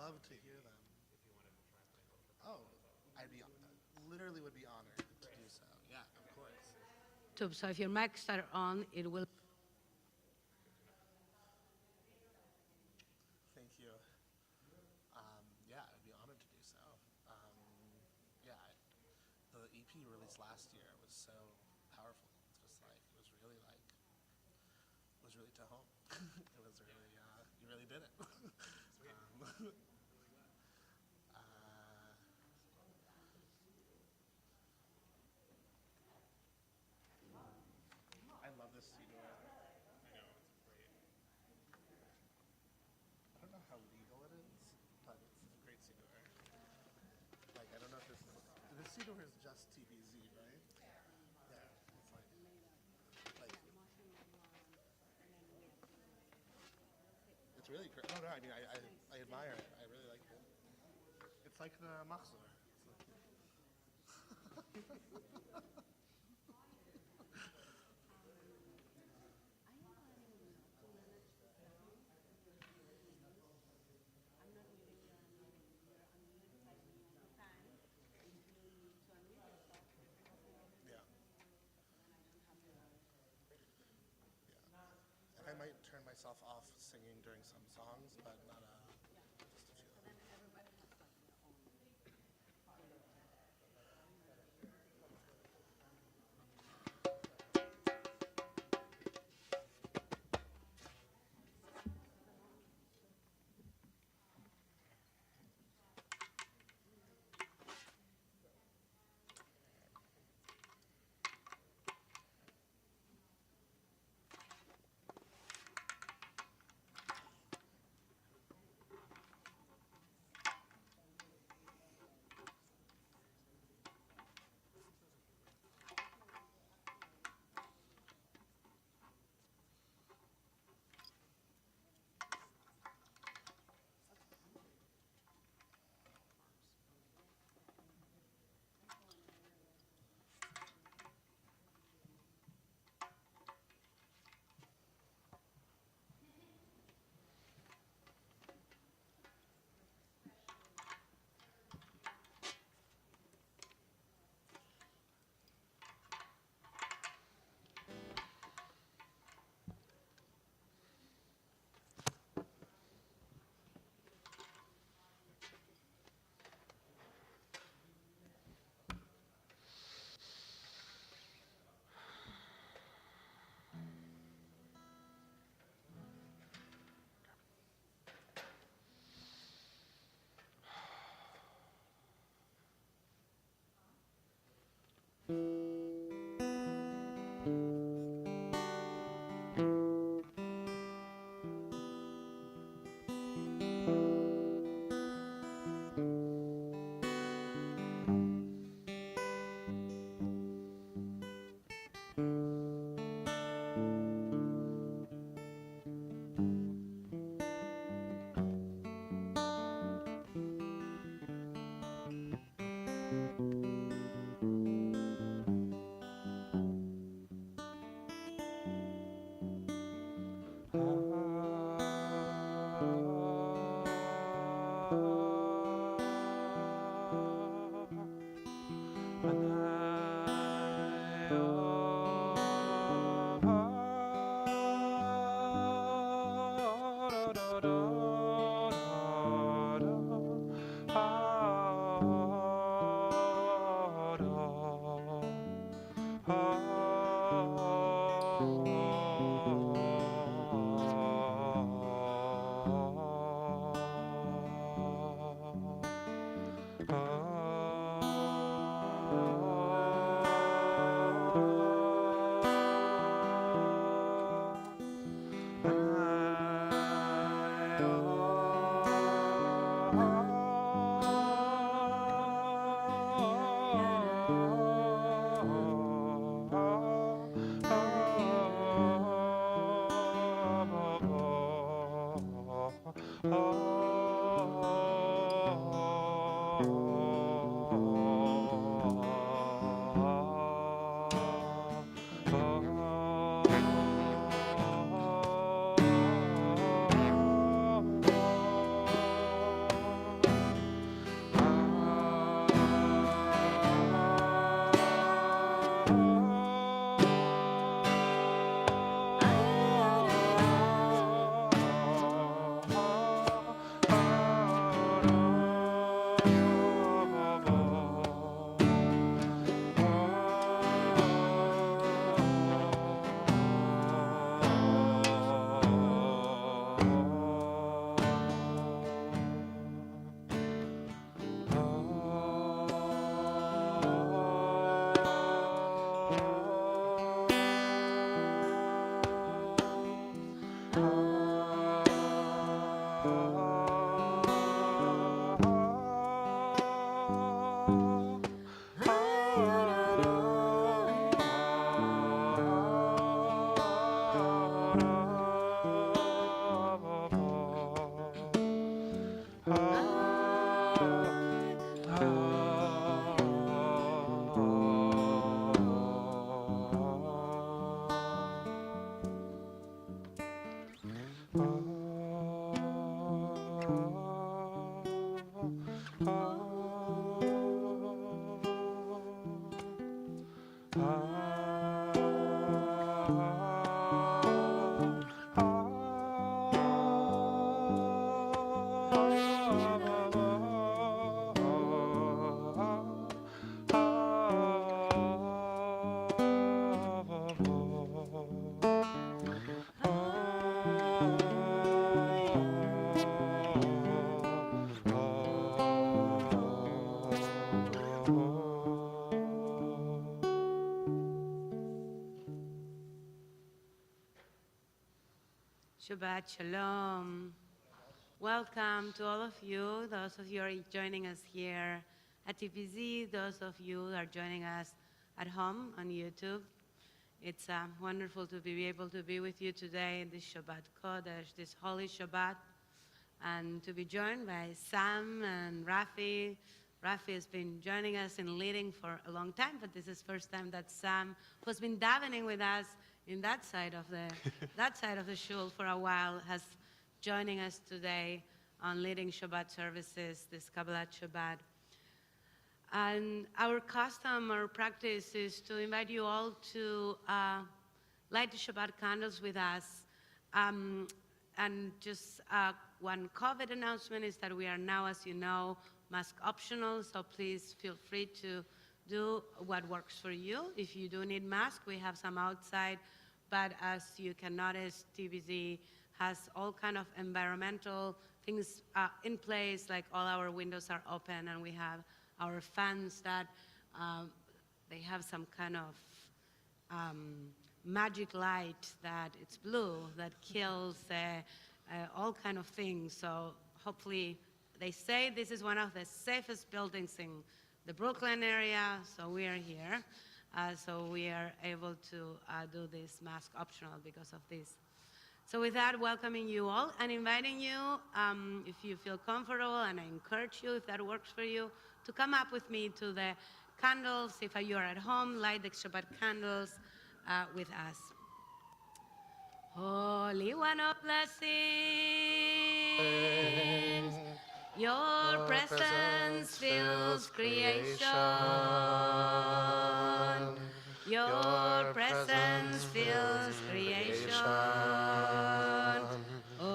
love to hear them. Oh, I'd be literally would be honored to do so. Yeah, of course. So if your mics are on, it will. Thank you. Yeah, I'd be honored to do so. Yeah, the EP released last year was so powerful. Just like it was really to home. It was really you really did it. I love this CD. I know it's great. I don't know how legal it is, but it's a great CD. Like I don't know if this CD is just TBZ, right? Yeah, it's like it's really great. No, I mean I admire it. I really like it. It's like the Machzor. Yeah. And I might turn myself off singing during some songs, but not just a few. Shabbat Shalom. Welcome to all of you, those of you who are joining us here at TBZ, those of you who are joining us at home on YouTube. It's wonderful to be able to be with you today in this Shabbat Kodesh, this holy Shabbat, and to be joined by Sam and Rafi. Rafi has been joining us in leading for a long time, but this is the first time that Sam, who's been davening with us in that side of the shul for a while, has joining us today on leading Shabbat services, this Kabbalat Shabbat. And our custom or practice is to invite you all to light the Shabbat candles with us. And just one COVID announcement is that we are now, as you know, mask optional, so please feel free to do what works for you. If you do need mask, we have some outside, but as you can notice, TBZ has all kind of environmental things in place, like all our windows are open and we have our fans that they have some kind of magic light that it's blue that kills all kind of things. So hopefully, they say this is one of the safest buildings in the Brooklyn area, so we are here. So we are able to do this mask optional because of this. So with that, welcoming you all and inviting you, if you feel comfortable, and I encourage you, if that works for you, to come up with me to the candles. If you are at home, light the Shabbat candles with us. Holy One of blessings, your presence fills creation. Your presence fills creation. Oh,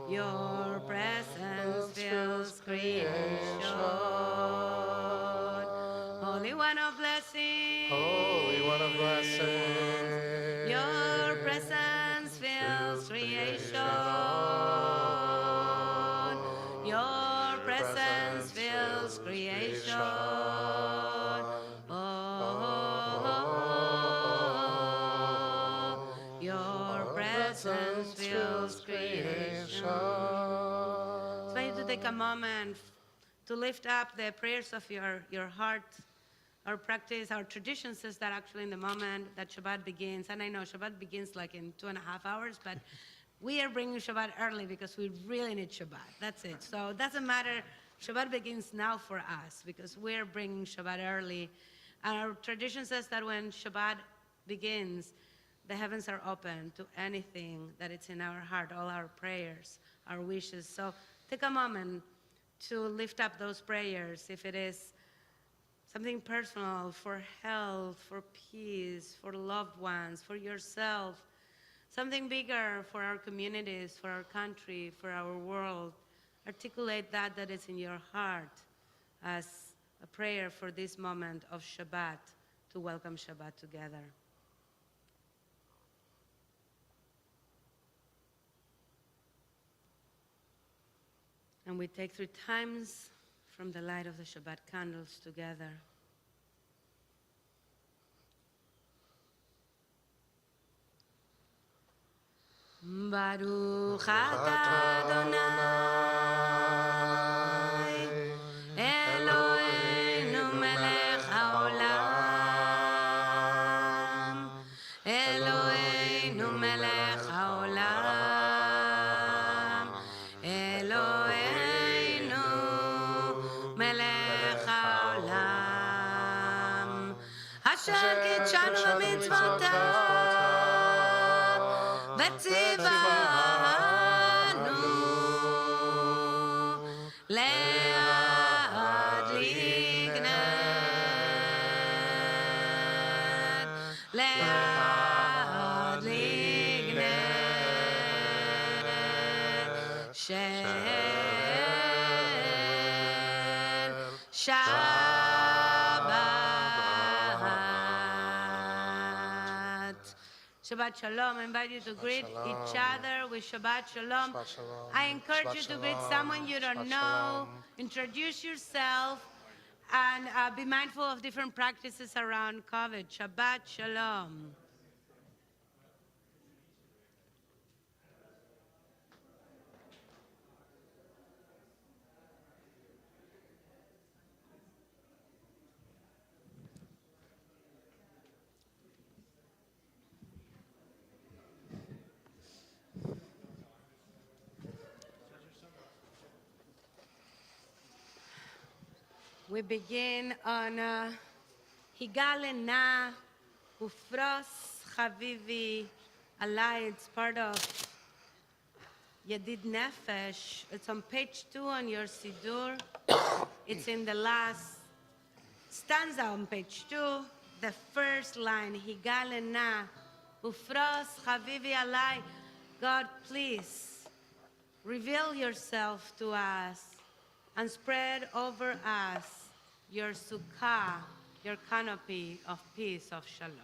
your presence fills creation. Holy One of blessings, Holy One of blessings, your presence fills creation. Your presence fills creation. Oh, your presence fills creation. So I need to take a moment to lift up the prayers of your heart. Our practice, our tradition says that actually in the moment that Shabbat begins, and I know Shabbat begins like in 2.5 hours, but we are bringing Shabbat early because we really need Shabbat. That's it. So it doesn't matter. Shabbat begins now for us because we're bringing Shabbat early. And our tradition says that when Shabbat begins, the heavens are open to anything that it's in our heart, all our prayers, our wishes. So take a moment to lift up those prayers. If it is something personal, for health, for peace, for loved ones, for yourself, something bigger for our communities, for our country, for our world. Articulate that is in your heart as a prayer for this moment of Shabbat, to welcome Shabbat together. And we take 3 times from the light of the Shabbat candles together. Baruch atah Adonai, Eloheinu melech haolam, Eloheinu melech haolam, Eloheinu melech haolam, asher kitshanu b'mitzvotav, v'tzivanu le'adlik ner, le'adlik ner, shel Shabbat. Shabbat Shalom. I invite you to greet each other with Shabbat Shalom. Shabbat Shalom. I encourage Shabbat you to greet Shalom. someone you don't Shabbat know. Shalom. Introduce yourself and be mindful of different practices around COVID. Shabbat Shalom. We begin on Higale Na Ufros Chavivi Alai. It's part of Yadid Nefesh. It's on page 2 on your Siddur. It's in the last stanza on page 2, the first line, Higale Na Ufros Chavivi Alai. God, please reveal yourself to us and spread over us your sukkah, your canopy of peace, of shalom.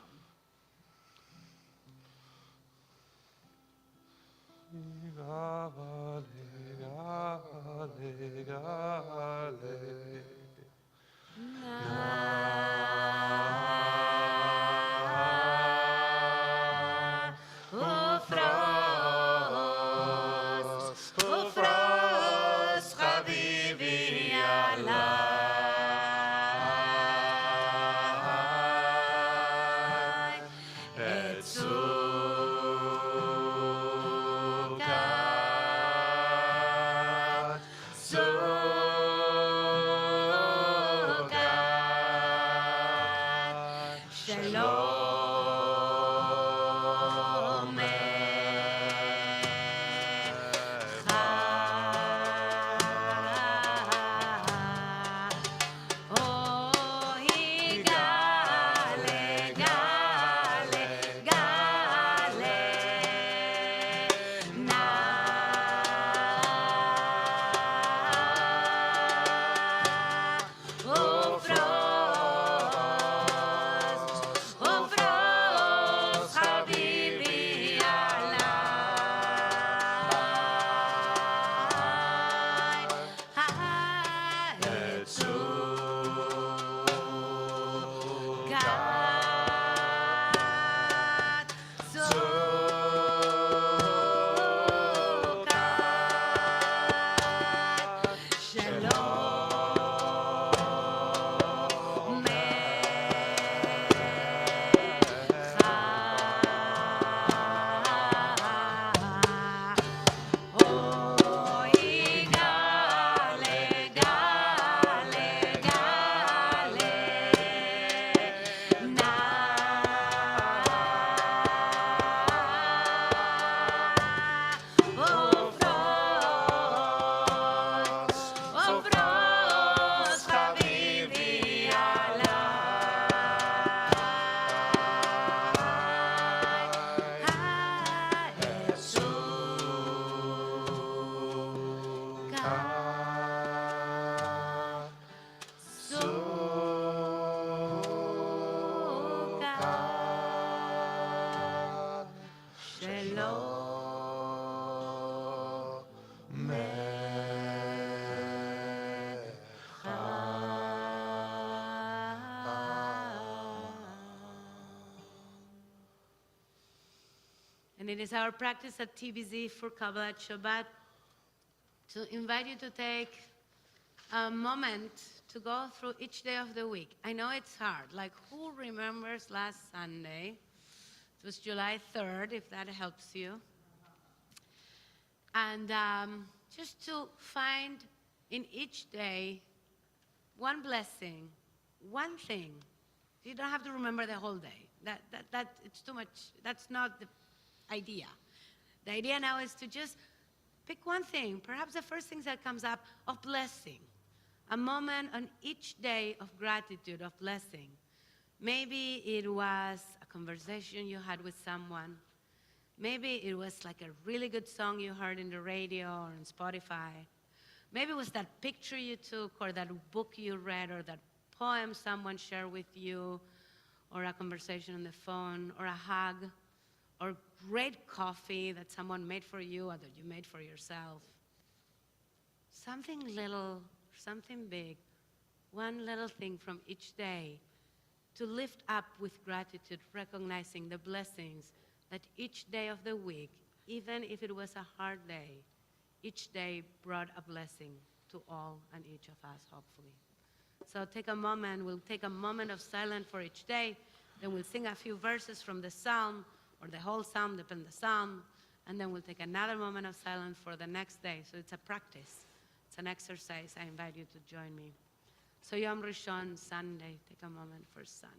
And it is our practice at TBZ for Kabbalat Shabbat to invite you to take a moment to go through each day of the week. I know it's hard. Like, who remembers last Sunday? It was July 3rd, if that helps you. And just to find in each day one blessing, one thing. You don't have to remember the whole day. That it's too much. That's not the idea. The idea now is to just pick one thing, perhaps the first thing that comes up, of blessing. A moment on each day of gratitude, of blessing. Maybe it was a conversation you had with someone. Maybe it was like a really good song you heard in the radio or on Spotify. Maybe it was that picture you took, or that book you read, or that poem someone shared with you, or a conversation on the phone, or a hug, or great coffee that someone made for you or that you made for yourself. Something little, something big, one little thing from each day to lift up with gratitude, recognizing the blessings that each day of the week, even if it was a hard day, each day brought a blessing to all and each of us, hopefully. So take a moment, we'll take a moment of silence for each day, then we'll sing a few verses from the psalm, or the whole psalm, depending on the psalm, and then we'll take another moment of silence for the next day. So it's a practice. It's an exercise. I invite you to join me. So Yom Rishon, Sunday. Take a moment for Sunday.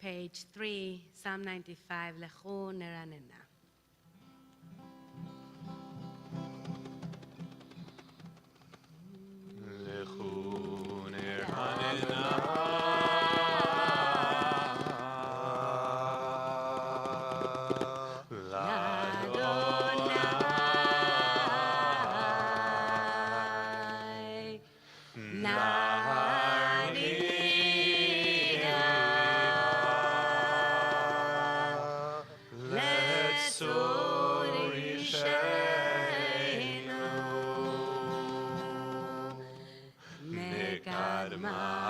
Page 3, Psalm 95, Lechu Neranena. לכו נרננה. Adonai,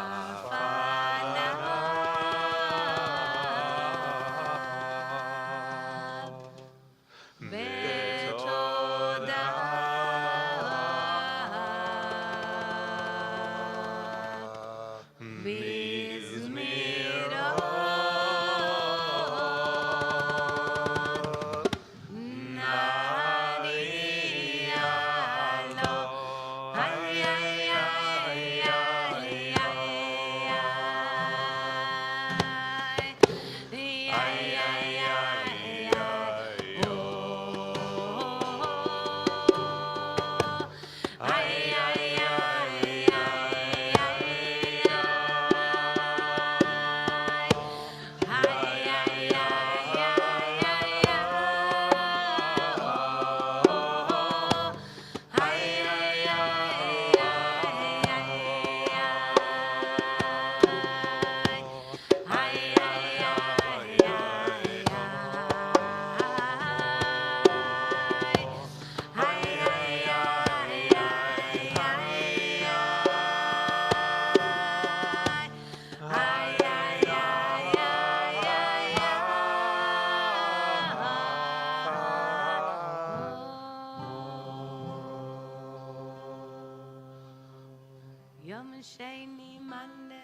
Yom Sheni, Monday.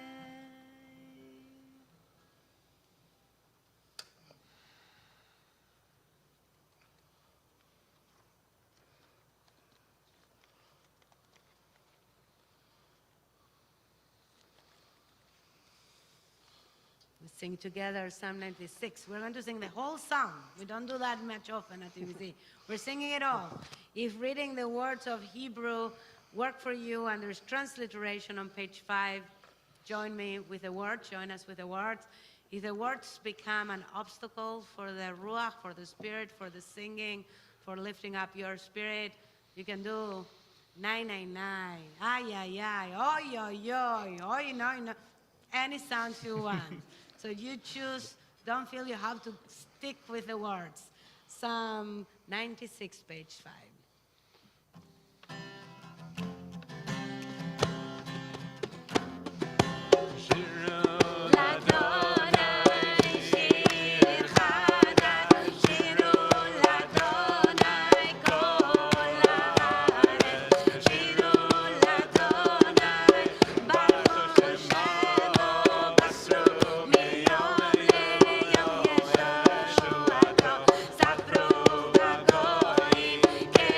We sing together Psalm 96. We're going to sing the whole psalm. We don't do that much often at TBZ. We're singing it all. If reading the words of Hebrew work for you and there's transliteration on page 5, join me with the words, join us with the words. If the words become an obstacle for the ruach, for the spirit, for the singing, for lifting up your spirit, you can do 999, ay, ay, ay, oi, oi, oi, oi, no, no, any sounds you want. So you choose, don't feel you have to stick with the words. Psalm 96, page 5. Que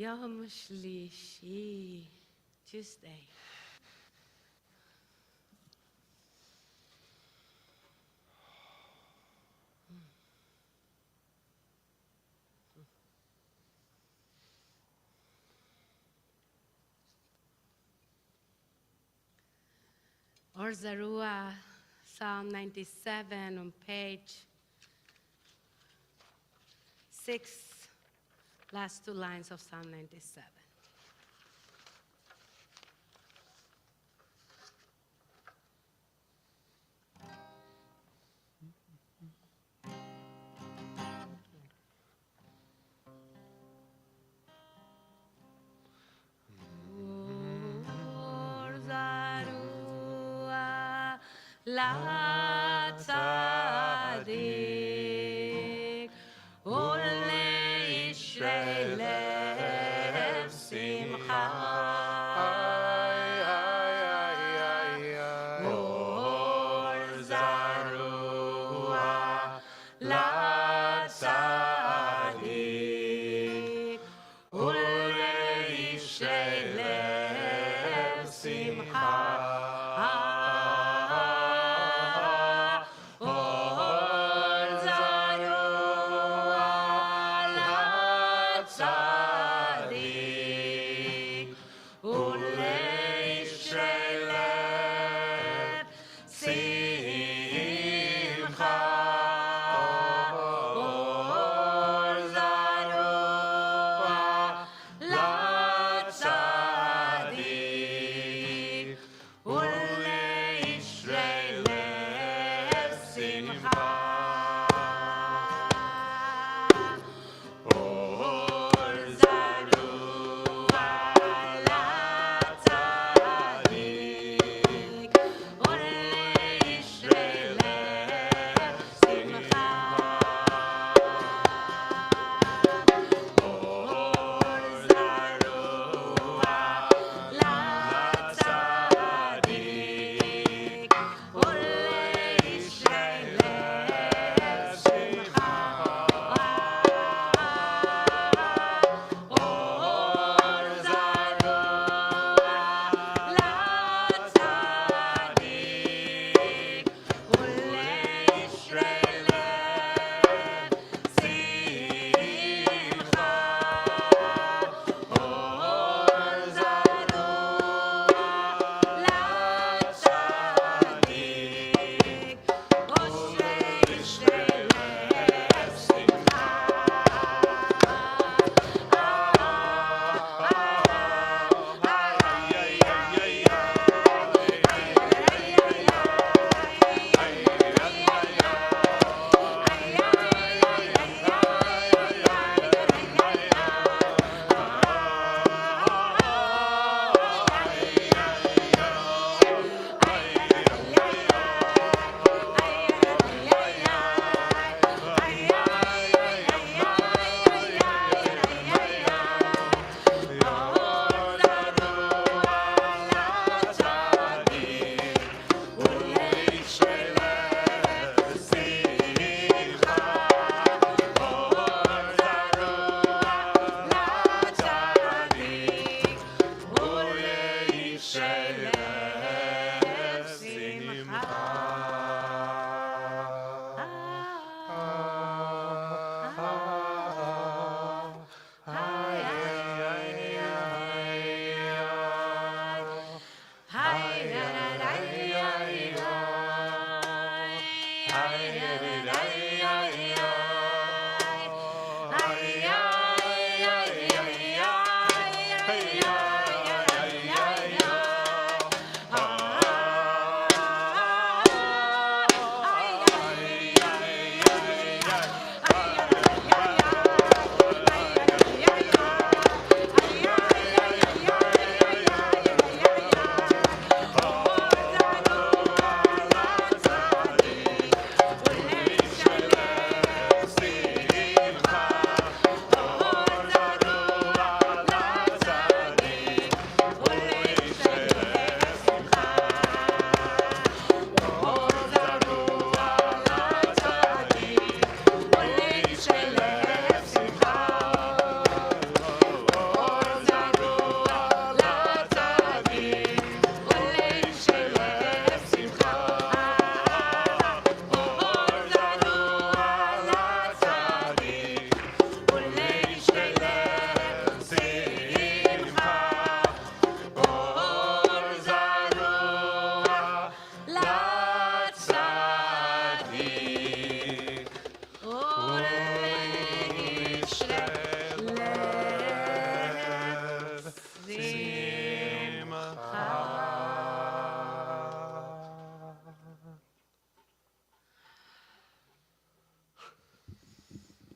Yom Shlishi, Tuesday. Or Zarua, Psalm 97 on page 6, last 2 lines of Psalm 97. Or Zarua, La Tzadik, Ole Yisrael Lev Simcha. Or Zarua, La Tzadik, Ole Yisrael Lev Simcha.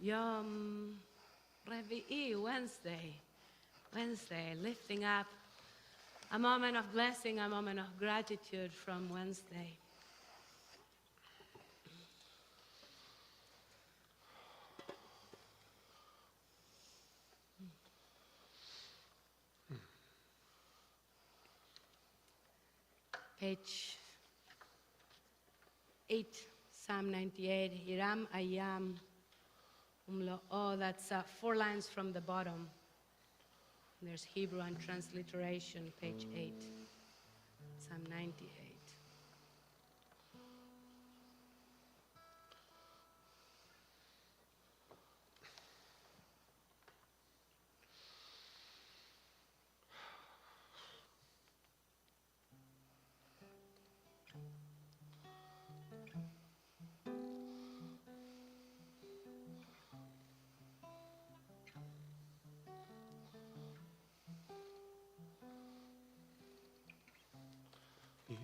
Yom Revi'i, Wednesday, lifting up a moment of blessing, a moment of gratitude from Wednesday. Page 8, Psalm 98, Hiram Ayam Umlo'o, that's 4 lines from the bottom. There's Hebrew and transliteration, page 8, Psalm 98.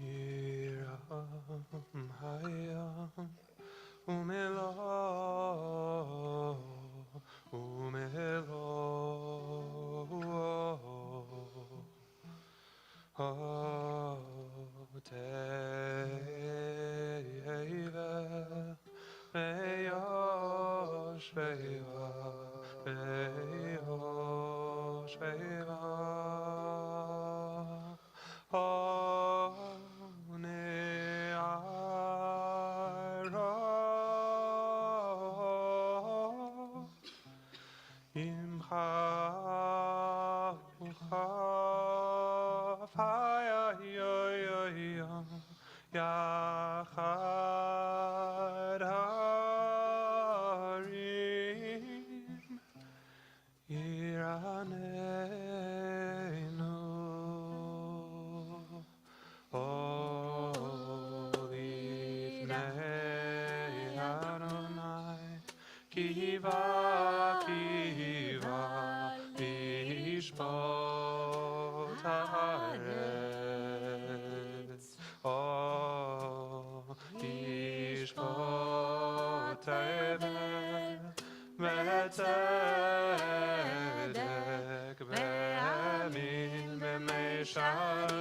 Yiram hayam umelo teiva beyosh beva Yachad harim Yiranenu Olifnei Adonai Kiva Lishpot Haaretz Lishpot Betzedek Be'emin B'meisharim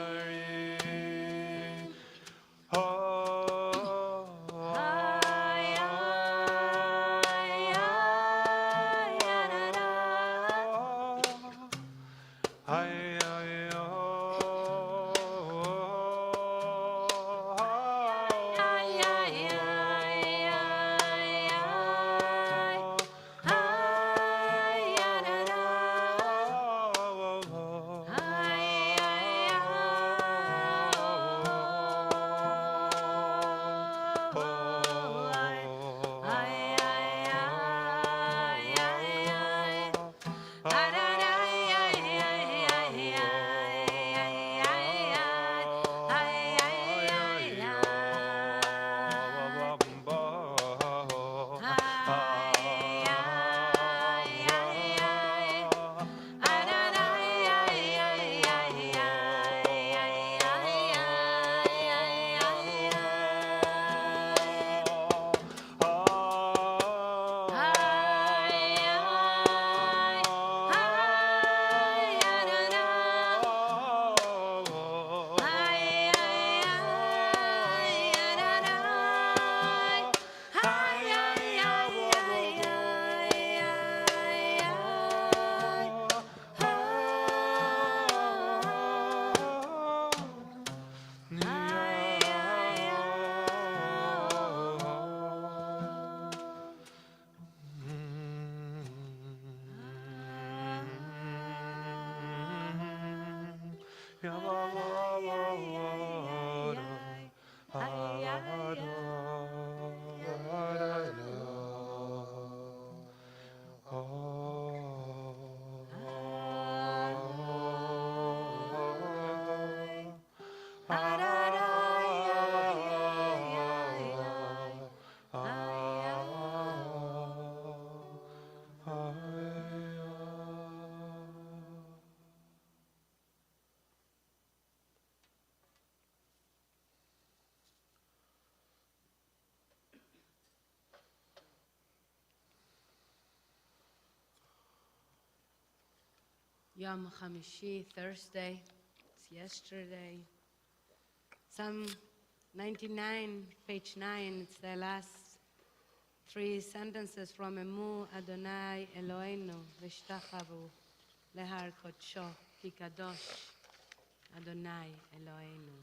Yom Hamishi, Thursday. It's yesterday. Psalm 99, page 9. It's the last 3 sentences from Emu Adonai Eloheinu v'shtachavu lehar kodsho ki kadosh Adonai Eloheinu.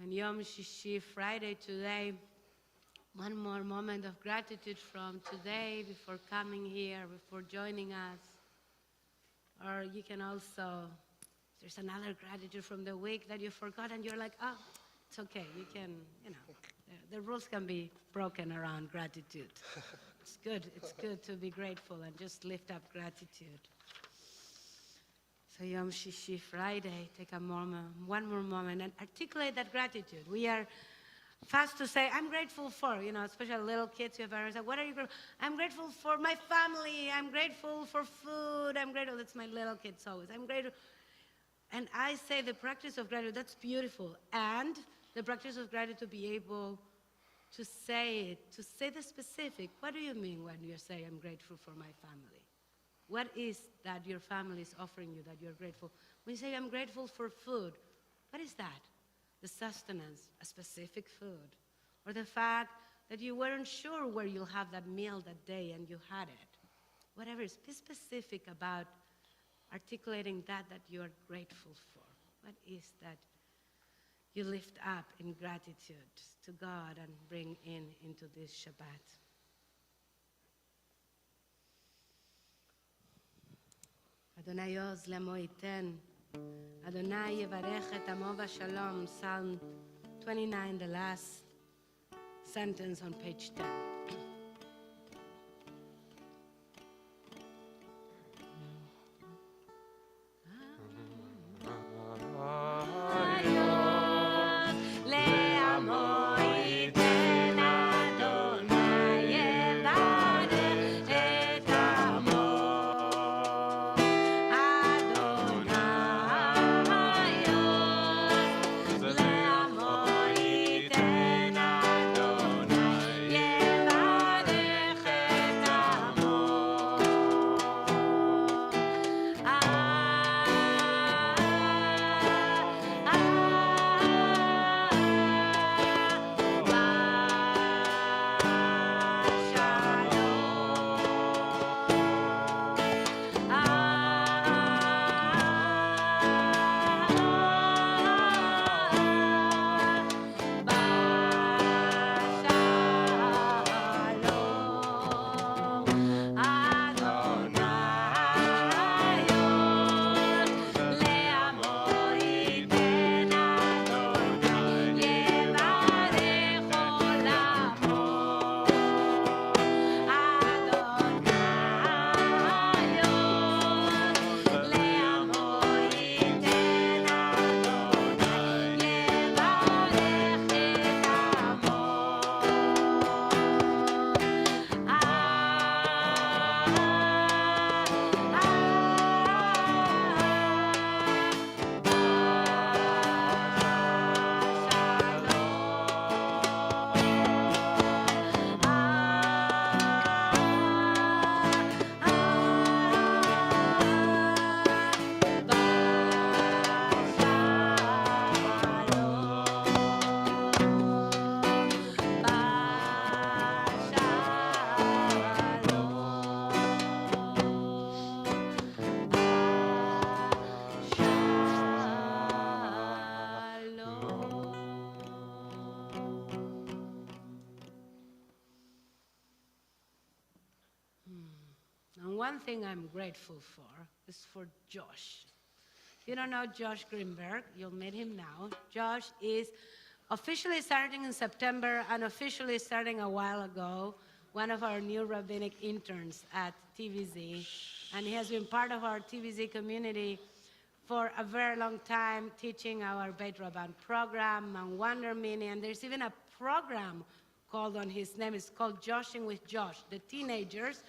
And Yom Shishi, Friday today, one more moment of gratitude from today before coming here, before joining us. Or you can also, there's another gratitude from the week that you forgot and you're like, oh, it's okay. You can, the rules can be broken around gratitude. It's good to be grateful and just lift up gratitude. So Yom Shishi, Friday, take a moment, one more moment and articulate that gratitude. We are fast to say, I'm grateful for, especially little kids, you have parents say, what are you grateful for? I'm grateful for my family, I'm grateful for food, I'm grateful, that's my little kids always, I'm grateful. And I say the practice of gratitude, that's beautiful. And the practice of gratitude to be able to say it, to say the specific. What do you mean when you say, I'm grateful for my family? What is that your family is offering you that you're grateful? When you say, I'm grateful for food, what is that? The sustenance, a specific food, or the fact that you weren't sure where you'll have that meal that day and you had it. Whatever, be specific about articulating that you're grateful for. What is that you lift up in gratitude to God and bring into this Shabbat? Adonai Oz lemo iten. Adonai yevarech et amo v'shalom. Psalm 29, the last sentence on page 10. one thing I'm grateful for is for Josh. If you don't know Josh Greenberg, you'll meet him now. Josh is officially starting in September and officially starting a while ago, one of our new rabbinic interns at TBZ. And he has been part of our TBZ community for a very long time, teaching our Beit Rabban program and Wonder Mini. And there's even a program called on his name. It's called Joshing with Josh. The teenagers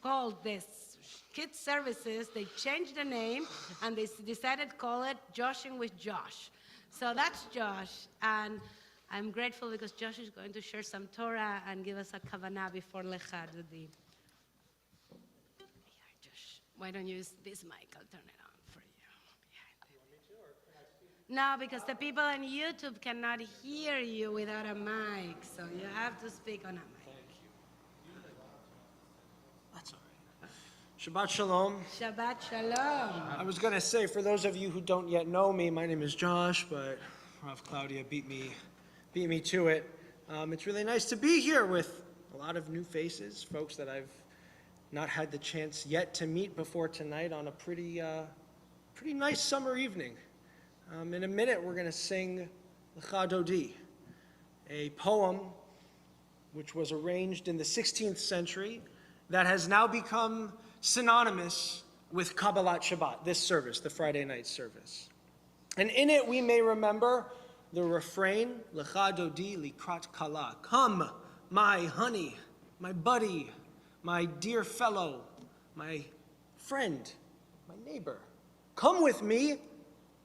called this kids services. They changed the name and they decided to call it Joshing with Josh. So that's Josh, and I'm grateful because Josh is going to share some Torah and give us a kavanah before Lecha Dudi. Here, Josh, why don't you use this mic? I'll turn it on for you. No, because the people on YouTube cannot hear you without a mic, so you have to speak on a mic. That's all right. Shabbat Shalom. Shabbat Shalom. I was going to say, for those of you who don't yet know me, my name is Josh, but Rav Claudia beat me to it. It's really nice to be here with a lot of new faces, folks that I've not had the chance yet to meet before tonight on a pretty nice summer evening. In a minute, we're going to sing Lecha Dodi, a poem which was arranged in the 16th century that has now become synonymous with Kabbalat Shabbat, this service, the Friday night service. And in it, we may remember the refrain, Lecha Dodi likrat kala, come, my honey, my buddy, my dear fellow, my friend, my neighbor, come with me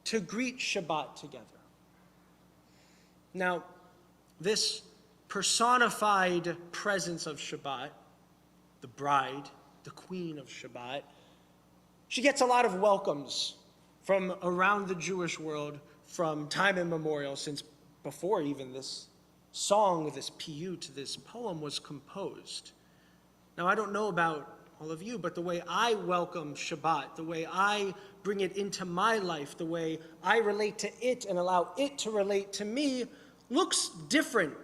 to greet Shabbat together. Now, this personified presence of Shabbat, the bride, the queen of Shabbat, she gets a lot of welcomes from around the Jewish world from time immemorial, since before even this song, this piyut, this poem was composed. Now, I don't know about all of you, but the way I welcome Shabbat, the way I bring it into my life, the way I relate to it and allow it to relate to me, looks different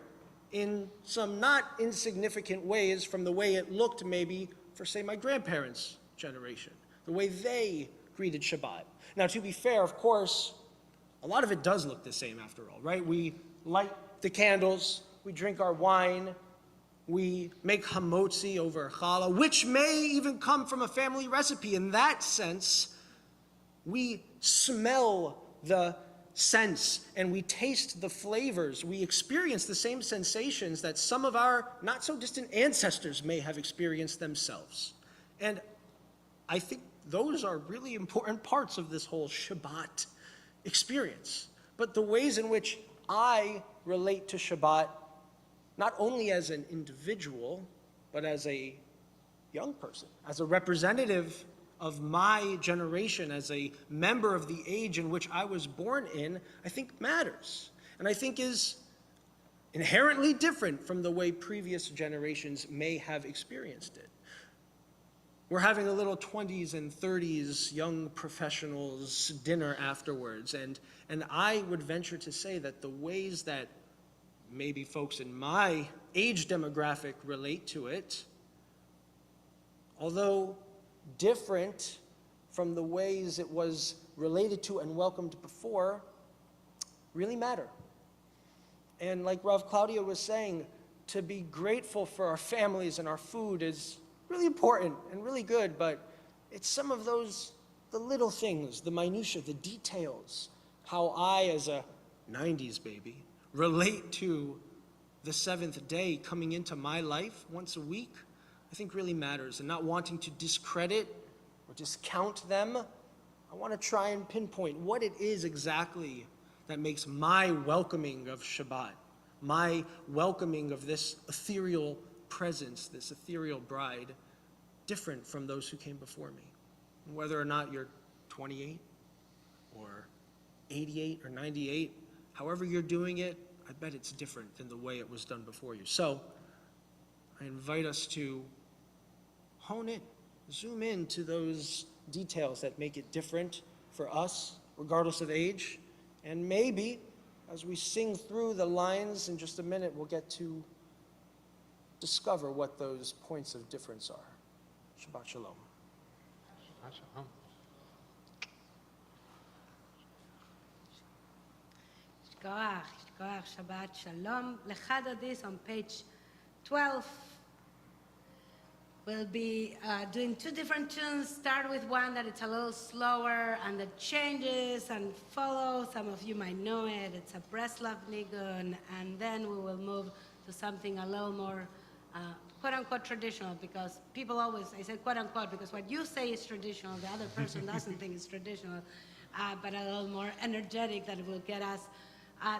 in some not insignificant ways from the way it looked maybe for, say, my grandparents' generation, the way they greeted Shabbat. Now, to be fair, of course, a lot of it does look the same after all, right? We light the candles, we drink our wine, we make hamotzi over challah, which may even come from a family recipe. In that sense, we smell the sense and we taste the flavors. We experience the same sensations that some of our not so distant ancestors may have experienced themselves. And I think those are really important parts of this whole Shabbat experience. But the ways in which I relate to Shabbat, not only as an individual, but as a young person, as a representative of my generation, as a member of the age in which I was born in, I think matters. And I think is inherently different from the way previous generations may have experienced it. We're having a little 20s and 30s young professionals dinner afterwards, and I would venture to say that the ways that maybe folks in my age demographic relate to it, although different from the ways it was related to and welcomed before, really matter. And like Rav Claudia was saying, to be grateful for our families and our food is really important and really good, but it's some of those, the little things, the minutiae, the details, how I, as a 90s baby, relate to the seventh day coming into my life once a week, I think really matters. And not wanting to discredit or discount them, I want to try and pinpoint what it is exactly that makes my welcoming of Shabbat, my welcoming of this ethereal presence, this ethereal bride, different from those who came before me. Whether or not you're 28 or 88 or 98, however you're doing it, I bet it's different than the way it was done before you. So I invite us to hone in, zoom in to those details that make it different for us, regardless of age. And maybe as we sing through the lines in just a minute, we'll get to discover what those points of difference are. Shabbat Shalom. Shalom. Shkoach, Shabbat Shalom. Lechadodis on page 12. We'll be doing two different tunes. Start with one that it's a little slower and that changes and follows. Some of you might know it. It's a Breslov Nigun. And then we will move to something a little more quote-unquote traditional, because people always, I say quote-unquote, because what you say is traditional, the other person doesn't think it's traditional, but a little more energetic that will get us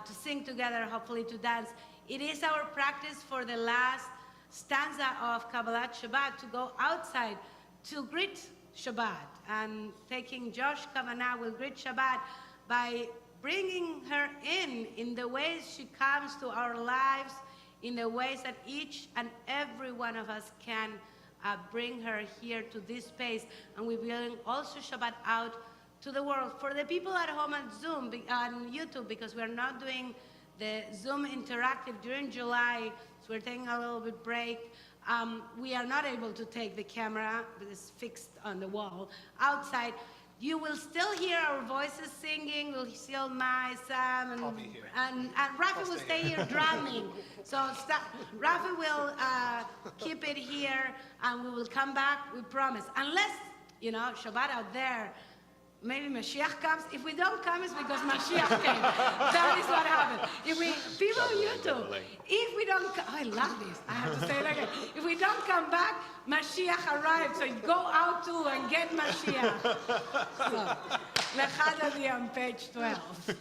to sing together, hopefully to dance. It is our practice for the last stanza of Kabbalat Shabbat to go outside to greet Shabbat. And taking Josh Kavanagh will greet Shabbat by bringing her in the ways she comes to our lives, in the ways that each and every one of us can bring her here to this space. And we bring also Shabbat out to the world. For the people at home on Zoom, on YouTube, because we're not doing the Zoom interactive during July, so we're taking a little bit break. We are not able to take the camera, but it's fixed on the wall outside. You will still hear our voices singing. We'll still my Sam and I'll be here. and Rafi will stay here drumming. So Rafi will keep it here, and we will come back. We promise. Unless Shabbat out there, maybe Mashiach comes. If we don't come, it's because Mashiach came. That is what happened. People on YouTube, if we don't come, I love this. I have to say it again. If we don't come back, Mashiach arrived. So go out too and get Mashiach. So, Lechadodi on page 12.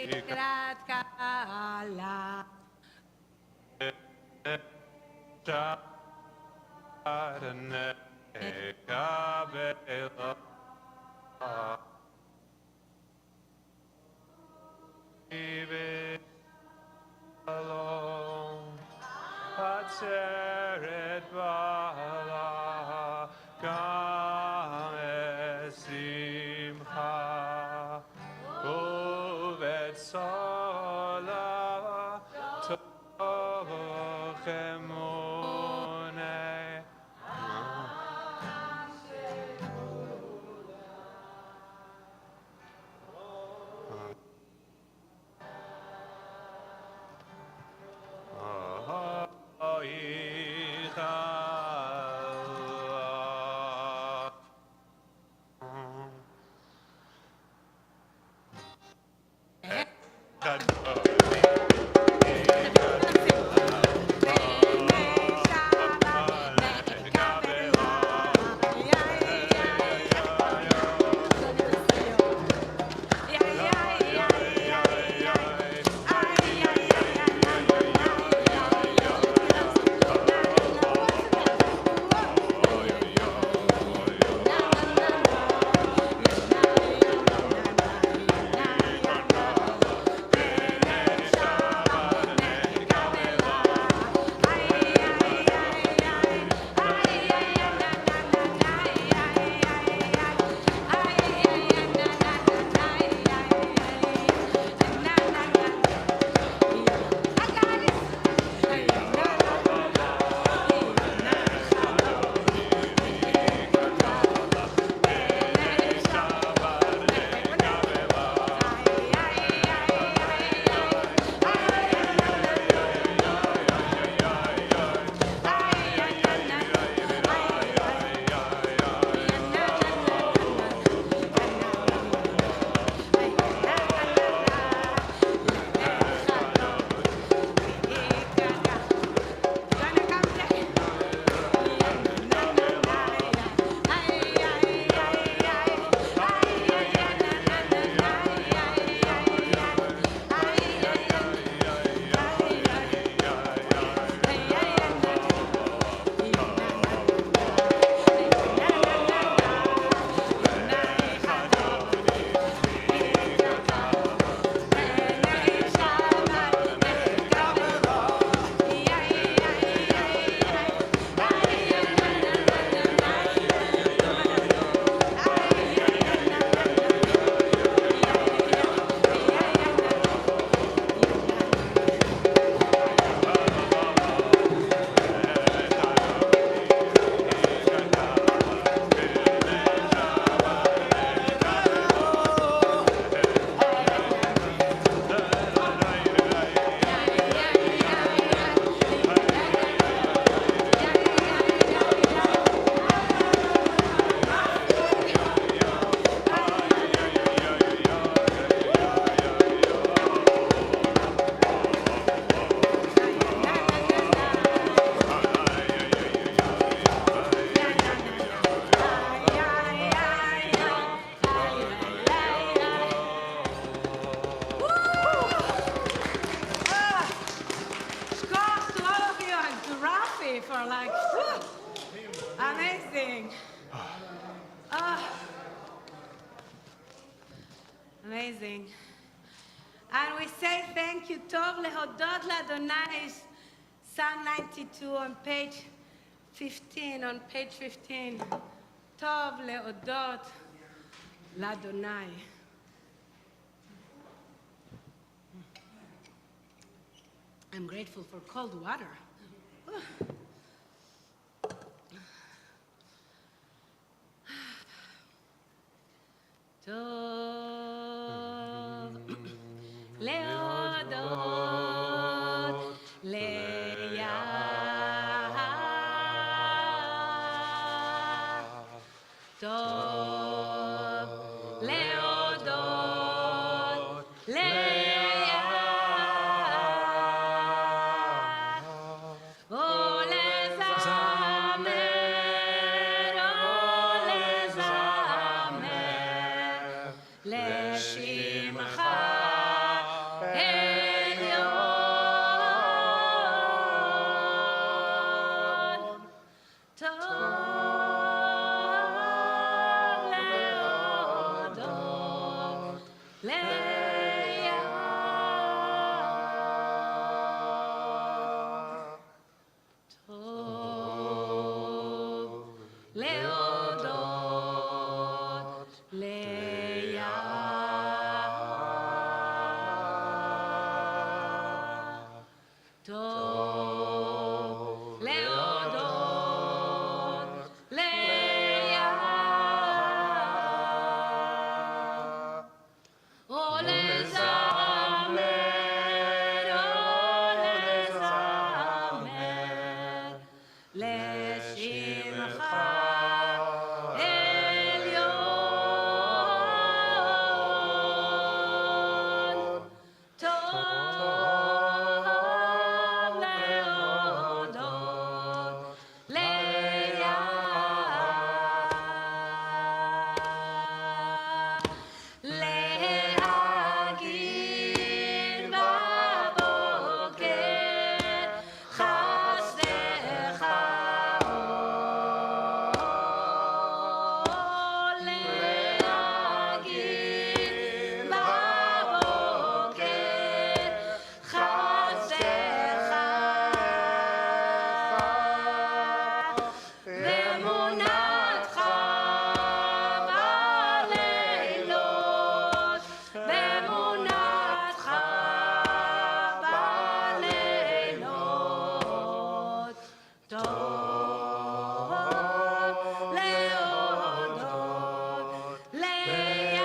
לקראת קהלה. Atzeret bala gam esimcha uvet sola tochemune. Amazing. And we say thank you, Tov lehodot l'Adonai, Psalm 92 on page 15, Tov lehodot l'Adonai. I'm grateful for cold water. Tov lehodot leYah. Tov lehodot leYah. Oh, lezamer, לשמחה עליון. טוב להודות ליד. טוב להודות ליד. טוב להודות ליד. או לזמר, לשמחה עליון. טוב להודות ליד. להגיד בבוקר חסדך אור. להגיד בבוקר חסדך ואמונתך בלילות, ואמונתך בלילות. טוב להודות ליד.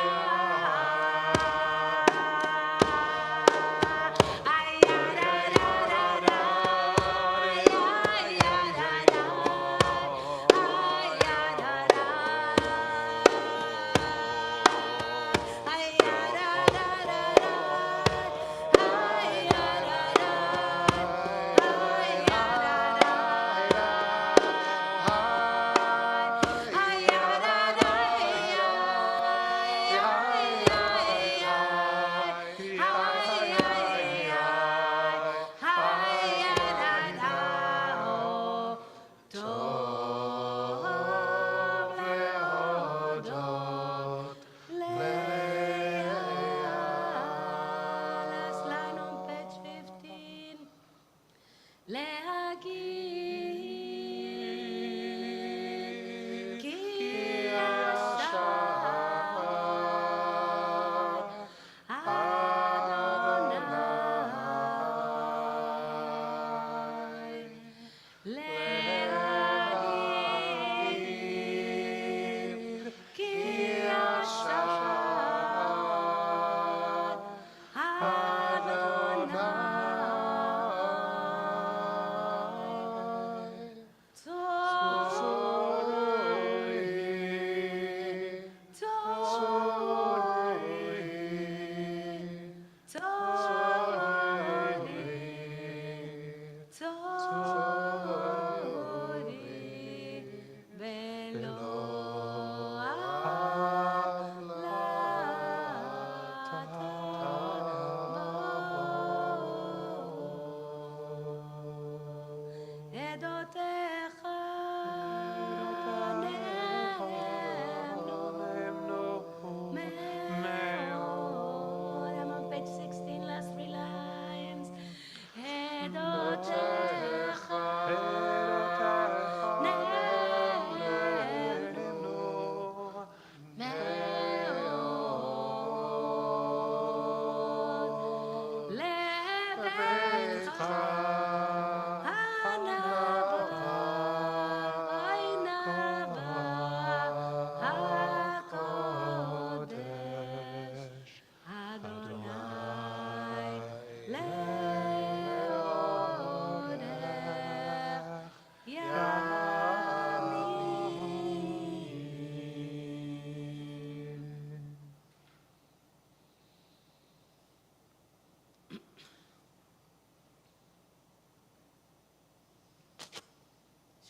Last line on page 15. להגיד כי עכשיו אדוני. להגיד כי עכשיו אדוני. עדותיך נאמנו מאוד.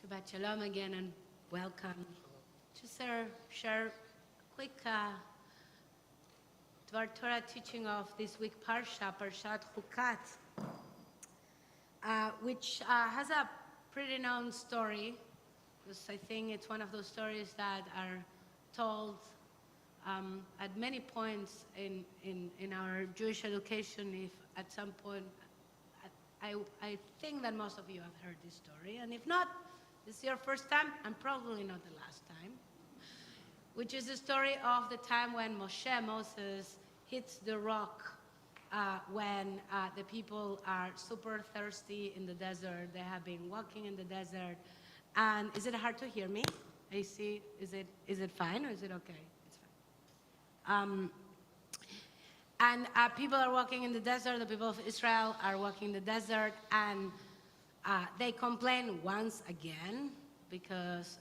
Shabbat Shalom again and welcome. Just share a quick Dvar Torah teaching of this week Parshat Chukat, which has a pretty known story, because I think it's one of those stories that are told at many points in our Jewish education. If at some point, I think that most of you have heard this story, and if not, this is your first time, and probably not the last time, which is the story of the time when Moses hits the rock when the people are super thirsty in the desert. They have been walking in the desert. And is it hard to hear me? I see. Is it fine or is it okay? It's fine. And people are walking in the desert. The people of Israel are walking in the desert, and they complain once again because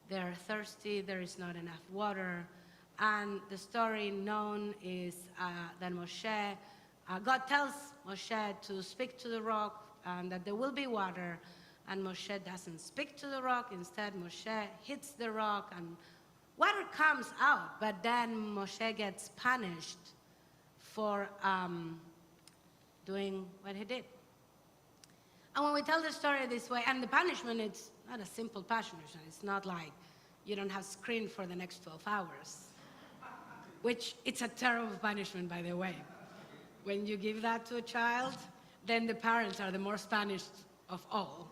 they're thirsty. There is not enough water. And the story known is that God tells Moshe to speak to the rock and that there will be water. And Moshe doesn't speak to the rock. Instead, Moshe hits the rock and water comes out. But then Moshe gets punished for doing what he did. And when we tell the story this way, and the punishment, it's not a simple punishment. It's not like you don't have screen for the next 12 hours. Which, it's a terrible punishment, by the way. When you give that to a child, then the parents are the most punished of all.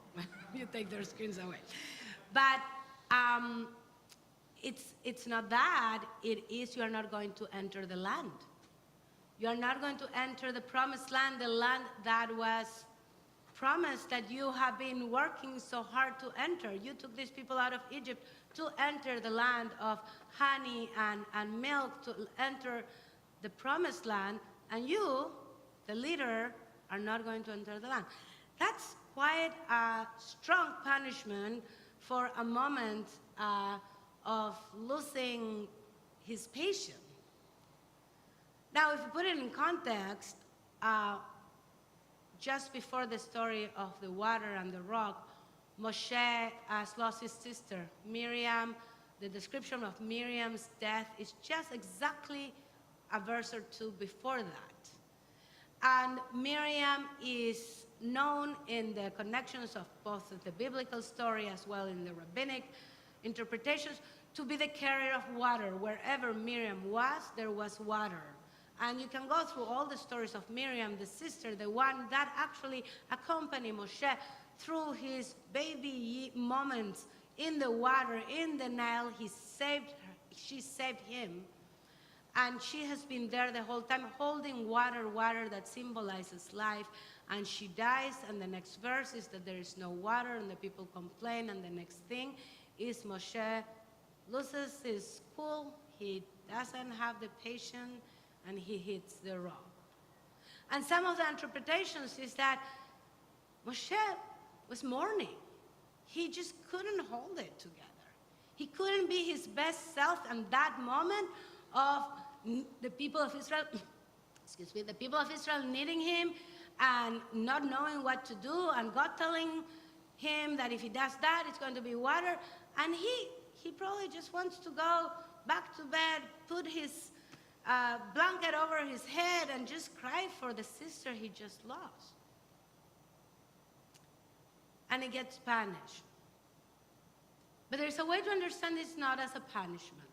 You take their screens away. But it's not that. It is you are not going to enter the land. You are not going to enter the promised land, the land that was promised that you have been working so hard to enter. You took these people out of Egypt to enter the land of honey and milk, to enter the promised land, and you, the leader, are not going to enter the land. That's quite a strong punishment for a moment of losing his patience. Now, if you put it in context, just before the story of the water and the rock, Moshe has lost his sister, Miriam. The description of Miriam's death is just exactly a verse or two before that. And Miriam is known in the connections of both the biblical story as well in the rabbinic interpretations to be the carrier of water. Wherever Miriam was, there was water. And you can go through all the stories of Miriam, the sister, the one that actually accompanied Moshe through his baby moments in the water, in the Nile. She saved him. And she has been there the whole time, holding water that symbolizes life. And she dies, and the next verse is that there is no water, and the people complain. And the next thing is Moshe loses his cool. He doesn't have the patience, and he hits the rock. And some of the interpretations is that Moshe was mourning. He just couldn't hold it together. He couldn't be his best self in that moment of the people of Israel, the people of Israel needing him and not knowing what to do, and God telling him that if he does that, it's going to be water. And he probably just wants to go back to bed, put his blanket over his head, and just cry for the sister he just lost. And he gets punished. But there's a way to understand this not as a punishment,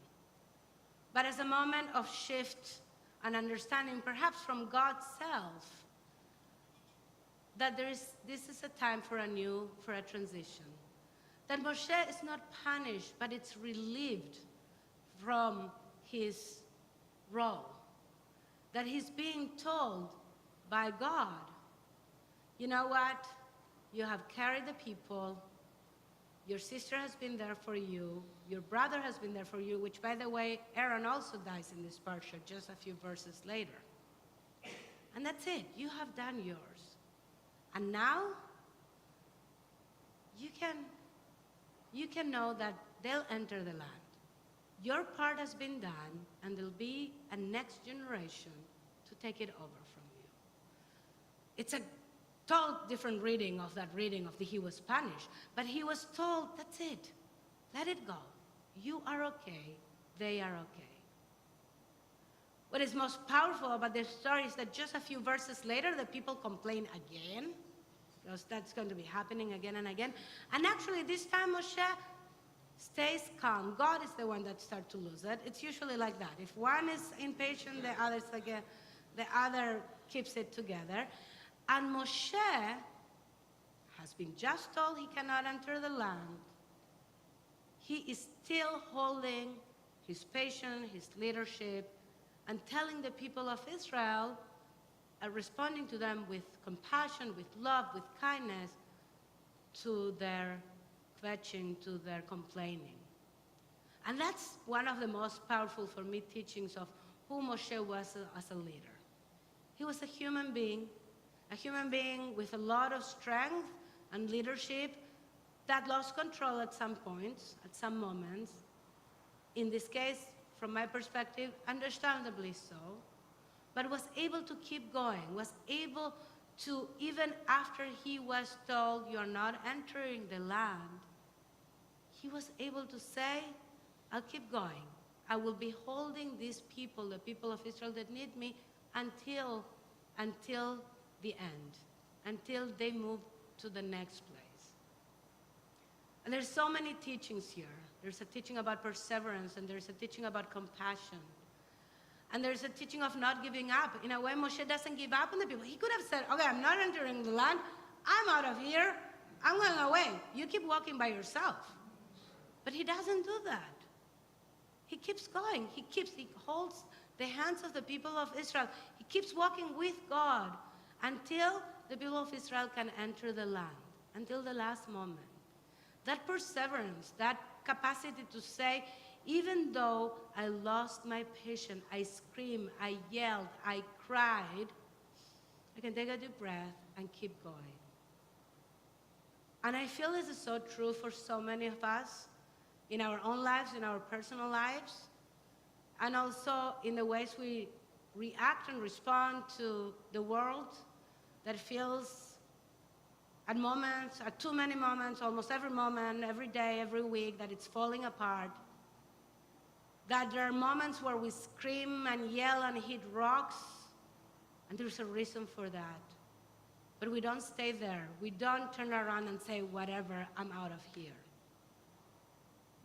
but as a moment of shift and understanding, perhaps from God's self, that this is a time for a transition. That Moshe is not punished, but it's relieved from his role. That he's being told by God, you know what? You have carried the people. Your sister has been there for you. Your brother has been there for you, which, by the way, Aaron also dies in this parsha just a few verses later. And that's it. You have done yours. And now, you can know that they'll enter the land. Your part has been done, and there'll be a next generation to take it over from you. It's a total different reading of that reading of the he was punished, but he was told, that's it. Let it go. You are okay. They are okay. What is most powerful about this story is that just a few verses later, the people complain again, because that's going to be happening again and again. And actually, this time Moshe stays calm. God is the one that starts to lose it. It's usually like that. If one is impatient, the other keeps it together. And Moshe has been just told he cannot enter the land. He is still holding his patience, his leadership, and telling the people of Israel, responding to them with compassion, with love, with kindness, to their kvetching, to their complaining. And that's one of the most powerful for me teachings of who Moshe was as a leader. He was a human being with a lot of strength and leadership that lost control at some points, at some moments. In this case, from my perspective, understandably so, but was able to keep going, was able to, even after he was told, you're not entering the land, he was able to say, I'll keep going. I will be holding these people, the people of Israel that need me, until the end, until they move to the next place. And there's so many teachings here. There's a teaching about perseverance, and there's a teaching about compassion. And there's a teaching of not giving up. In a way, Moshe doesn't give up on the people. He could have said, okay, I'm not entering the land. I'm out of here. I'm going away. You keep walking by yourself. But he doesn't do that. He keeps going. He holds the hands of the people of Israel. He keeps walking with God until the people of Israel can enter the land, until the last moment. That perseverance, that capacity to say, even though I lost my patience, I screamed, I yelled, I cried, I can take a deep breath and keep going. And I feel this is so true for so many of us in our own lives, in our personal lives, and also in the ways we react and respond to the world that feels at moments, at too many moments, almost every moment, every day, every week, that it's falling apart. That there are moments where we scream and yell and hit rocks, and there's a reason for that. But we don't stay there. We don't turn around and say, whatever, I'm out of here.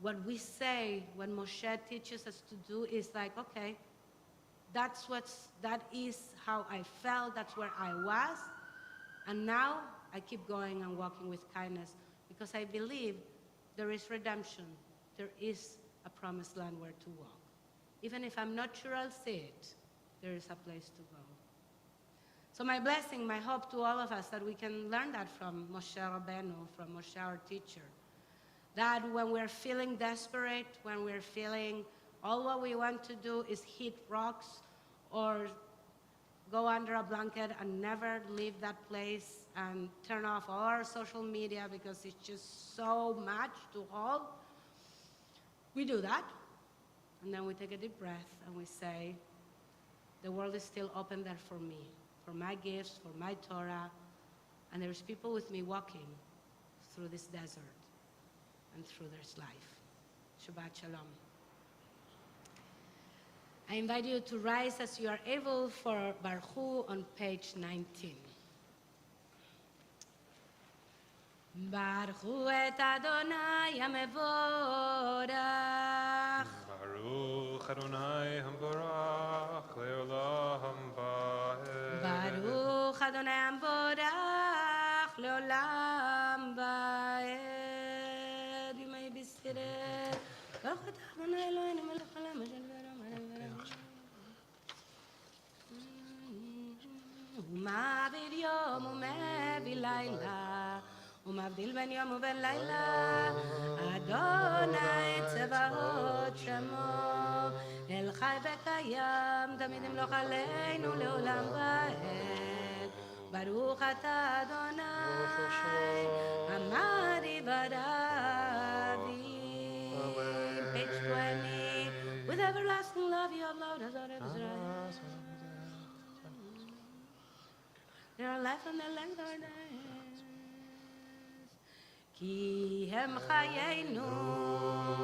What we say, what Moshe teaches us to do is like, okay, that is how I felt, that's where I was, and now I keep going and walking with kindness because I believe there is redemption. There is a promised land where to walk. Even if I'm not sure I'll see it, there is a place to go. So my blessing, my hope to all of us that we can learn that from Moshe Rabbeinu, from Moshe our teacher. That when we're feeling desperate, when we're feeling all what we want to do is hit rocks or go under a blanket and never leave that place and turn off all our social media because it's just so much to hold, we do that. And then we take a deep breath and we say, the world is still open there for me, for my gifts, for my Torah, and there's people with me walking through this desert and through this life. Shabbat Shalom. I invite you to rise as you are able for Baruch Hu on page 19. Baruch Hu et Adonai HaMevorach. Baruch Adonai HaMevorach Leolam Vaed. Baruch Adonai HaMevorach לעולם ועד. You may be seated. ברוך אתה אדוני אלוהינו מלך העולם אשר דברו הוא מעביר יום ומביא לילה ומבדיל בין יום ובין לילה אדוני צבאות שמו אל חי וקיים תמיד ימלוך עלינו לעולם ועד ברוך אתה אדוני עמדי בדוד page 20 with everlasting love you have loved us all Israel their life and their length are days כי הם חיינו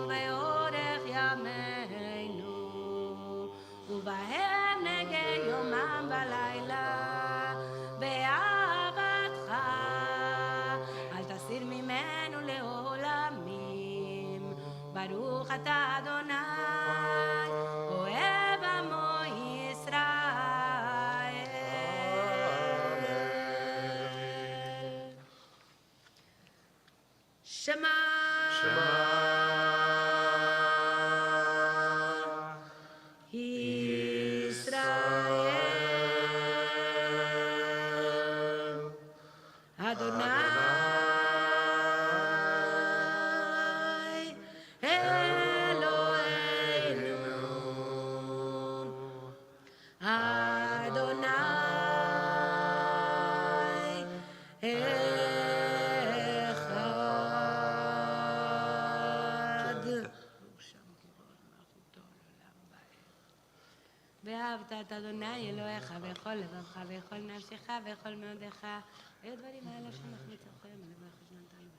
ואורך ימינו ובהם נגן יומם ולילה באהבתך אל תסיר ממנו לעולמים ברוך אתה אדוני אוהב עמו ישראל שמע ישראל אדוני ואהבת את אדוני אלוהיך בכל לבבך ובכל נפשך ובכל מאודך. היו דברים האלה שאנחנו מצטערים עליהם ולחשבון תרים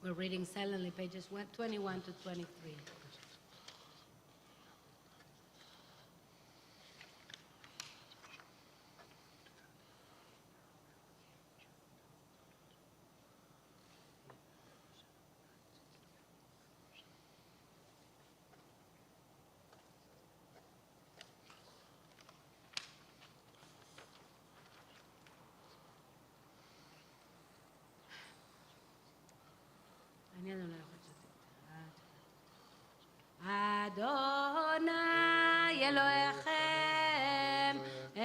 We're reading silently pages 21 to 23. אני אדוני אדוני אלוהיכם אמת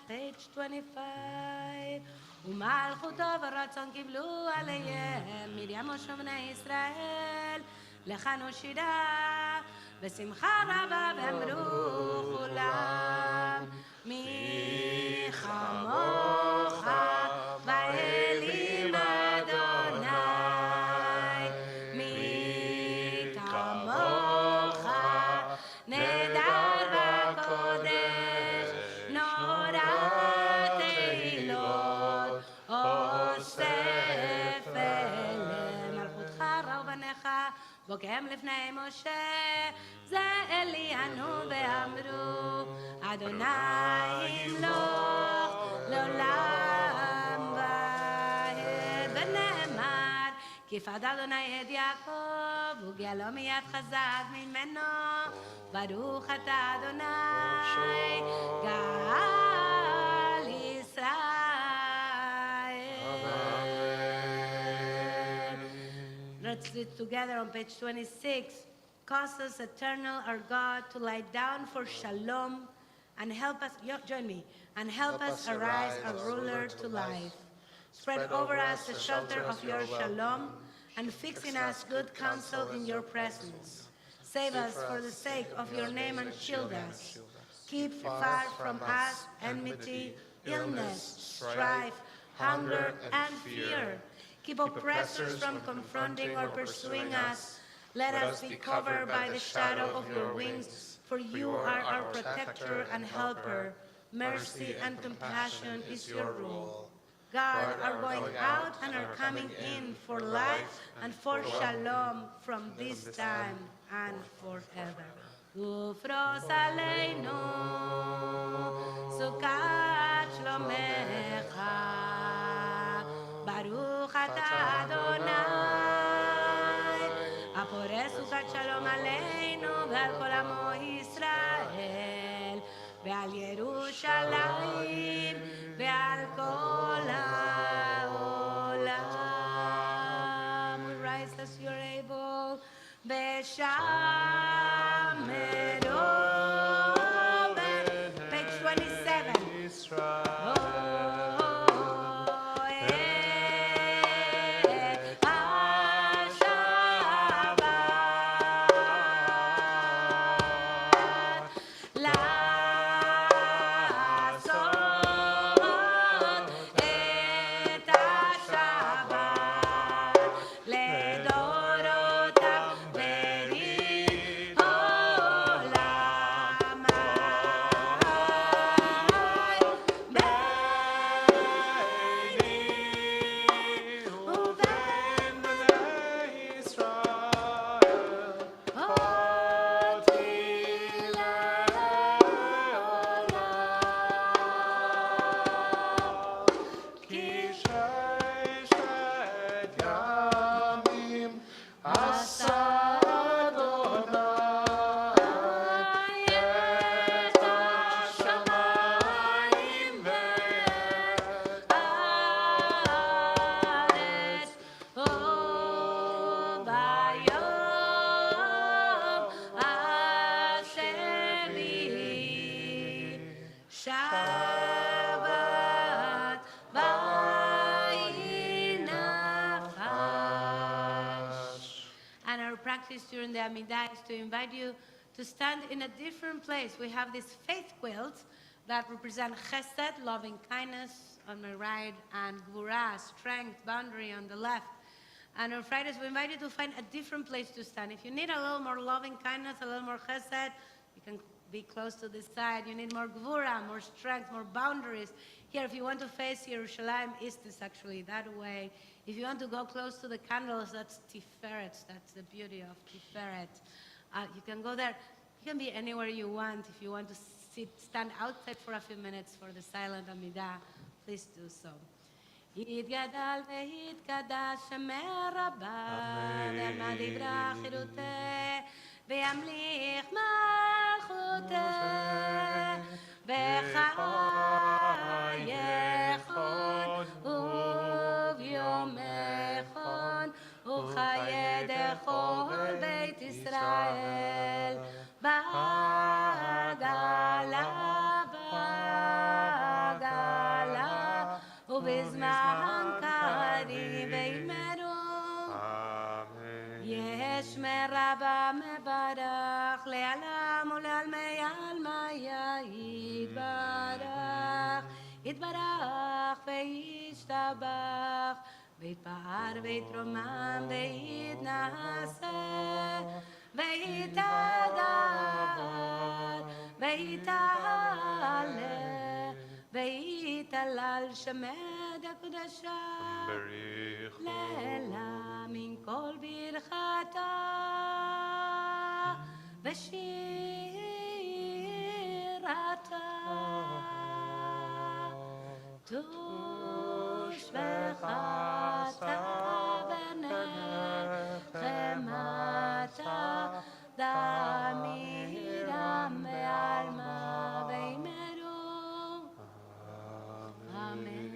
page 25 ומלכותו ורצון קיבלו עליהם מרים ושבני ישראל לכנו שירה בשמחה רבה ואמרו כולם מי כמוך באלים אדוני מי כמוך נדר בקודש נורא תהילות אוסף אלה מלכותך רבניך בוקם לפני משה זה אלינו ואמרו אדוני ימלוך לעולם ועד ונאמר כי פד אדוני את יעקב וגאלו מיד חזק ממנו ברוך אתה אדוני גאל ישראל. Let's read together on page 26. Cause us, eternal our God, to lie down for shalom and help us, join me, and help us arise a ruler to life. Spread over us the shelter of your shalom and fix in us good counsel in your presence. Save us for the sake of your name and shield us. Keep far from us enmity, illness, strife, hunger, and fear. Keep oppressors from confronting or pursuing us. Let us be covered by the shadow of your wings, for you are our protector and helper. Mercy and compassion is your rule. God, our going out and our coming in for life and for shalom from this time and forever. ופרוס עלינו סוכת שלומך ברוך אתה אדוני הפורס וסת שלום עלינו ועל כל עמו ישראל ועל ירושלים ועל כל העולם. We rise as you're able. בשמרו. Page 27. Shabbat v'inafash. And our practice during the Amidah is to invite you to stand in a different place. We have these faith quilts that represent chesed, loving kindness, on my right, and gvura, strength, boundary, on the left. And on Fridays, we invite you to find a different place to stand. If you need a little more loving kindness, a little more chesed, you can be close to this side. You need more gvura, more strength, more boundaries. Here, if you want to face Yerushalayim, east is actually that way. If you want to go close to the candles, that's Tiferet. That's the beauty of Tiferet. You can go there. You can be anywhere you want. If you want to stand outside for a few minutes for the silent Amidah, please do so. יתגדל ויתקדש שמי רבה, דמה דיברה חירותי, וימליך מלכותי, בחייכון וביומכון, וחיי דכל בית ישראל, בעגלה בעגלה, ובזמן קריב וימרו. יש מרבה מברך לעלם ולעלמי עלמיה יתברך, יתברך וישתבח, ויתפאר ויתרומם ויתנשא, ויתהדר ויתעלה, ויתהלל שמד הקדשה, לילה מן כל ברכתה, ושירתה, תושבחתה ונחמתה, דמירם בעלמא וימרו. Amen.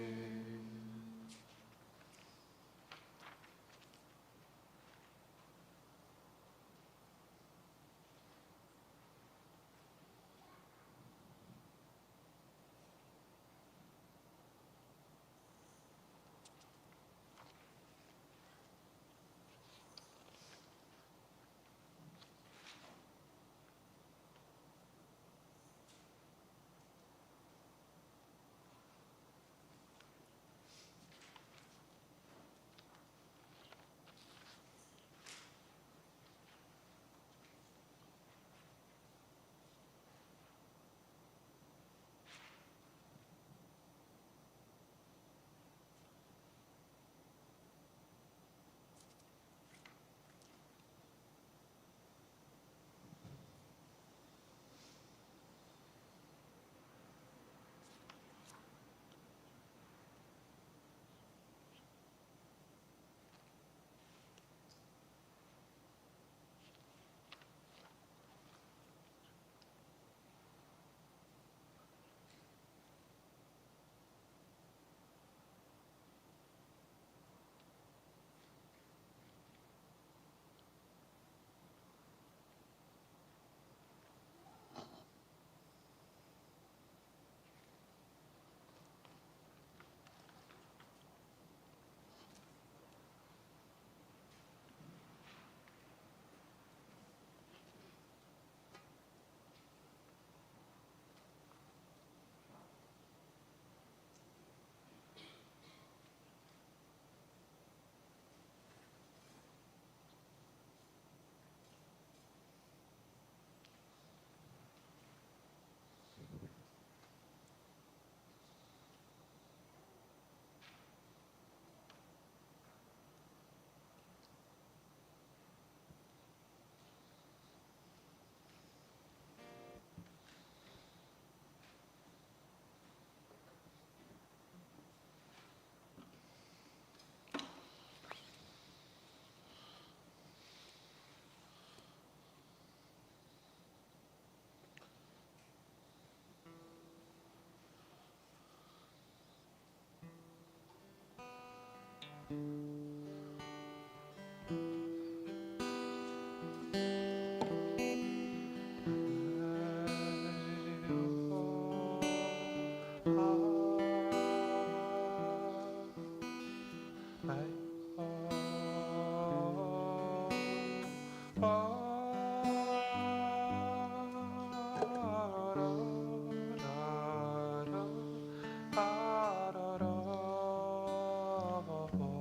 This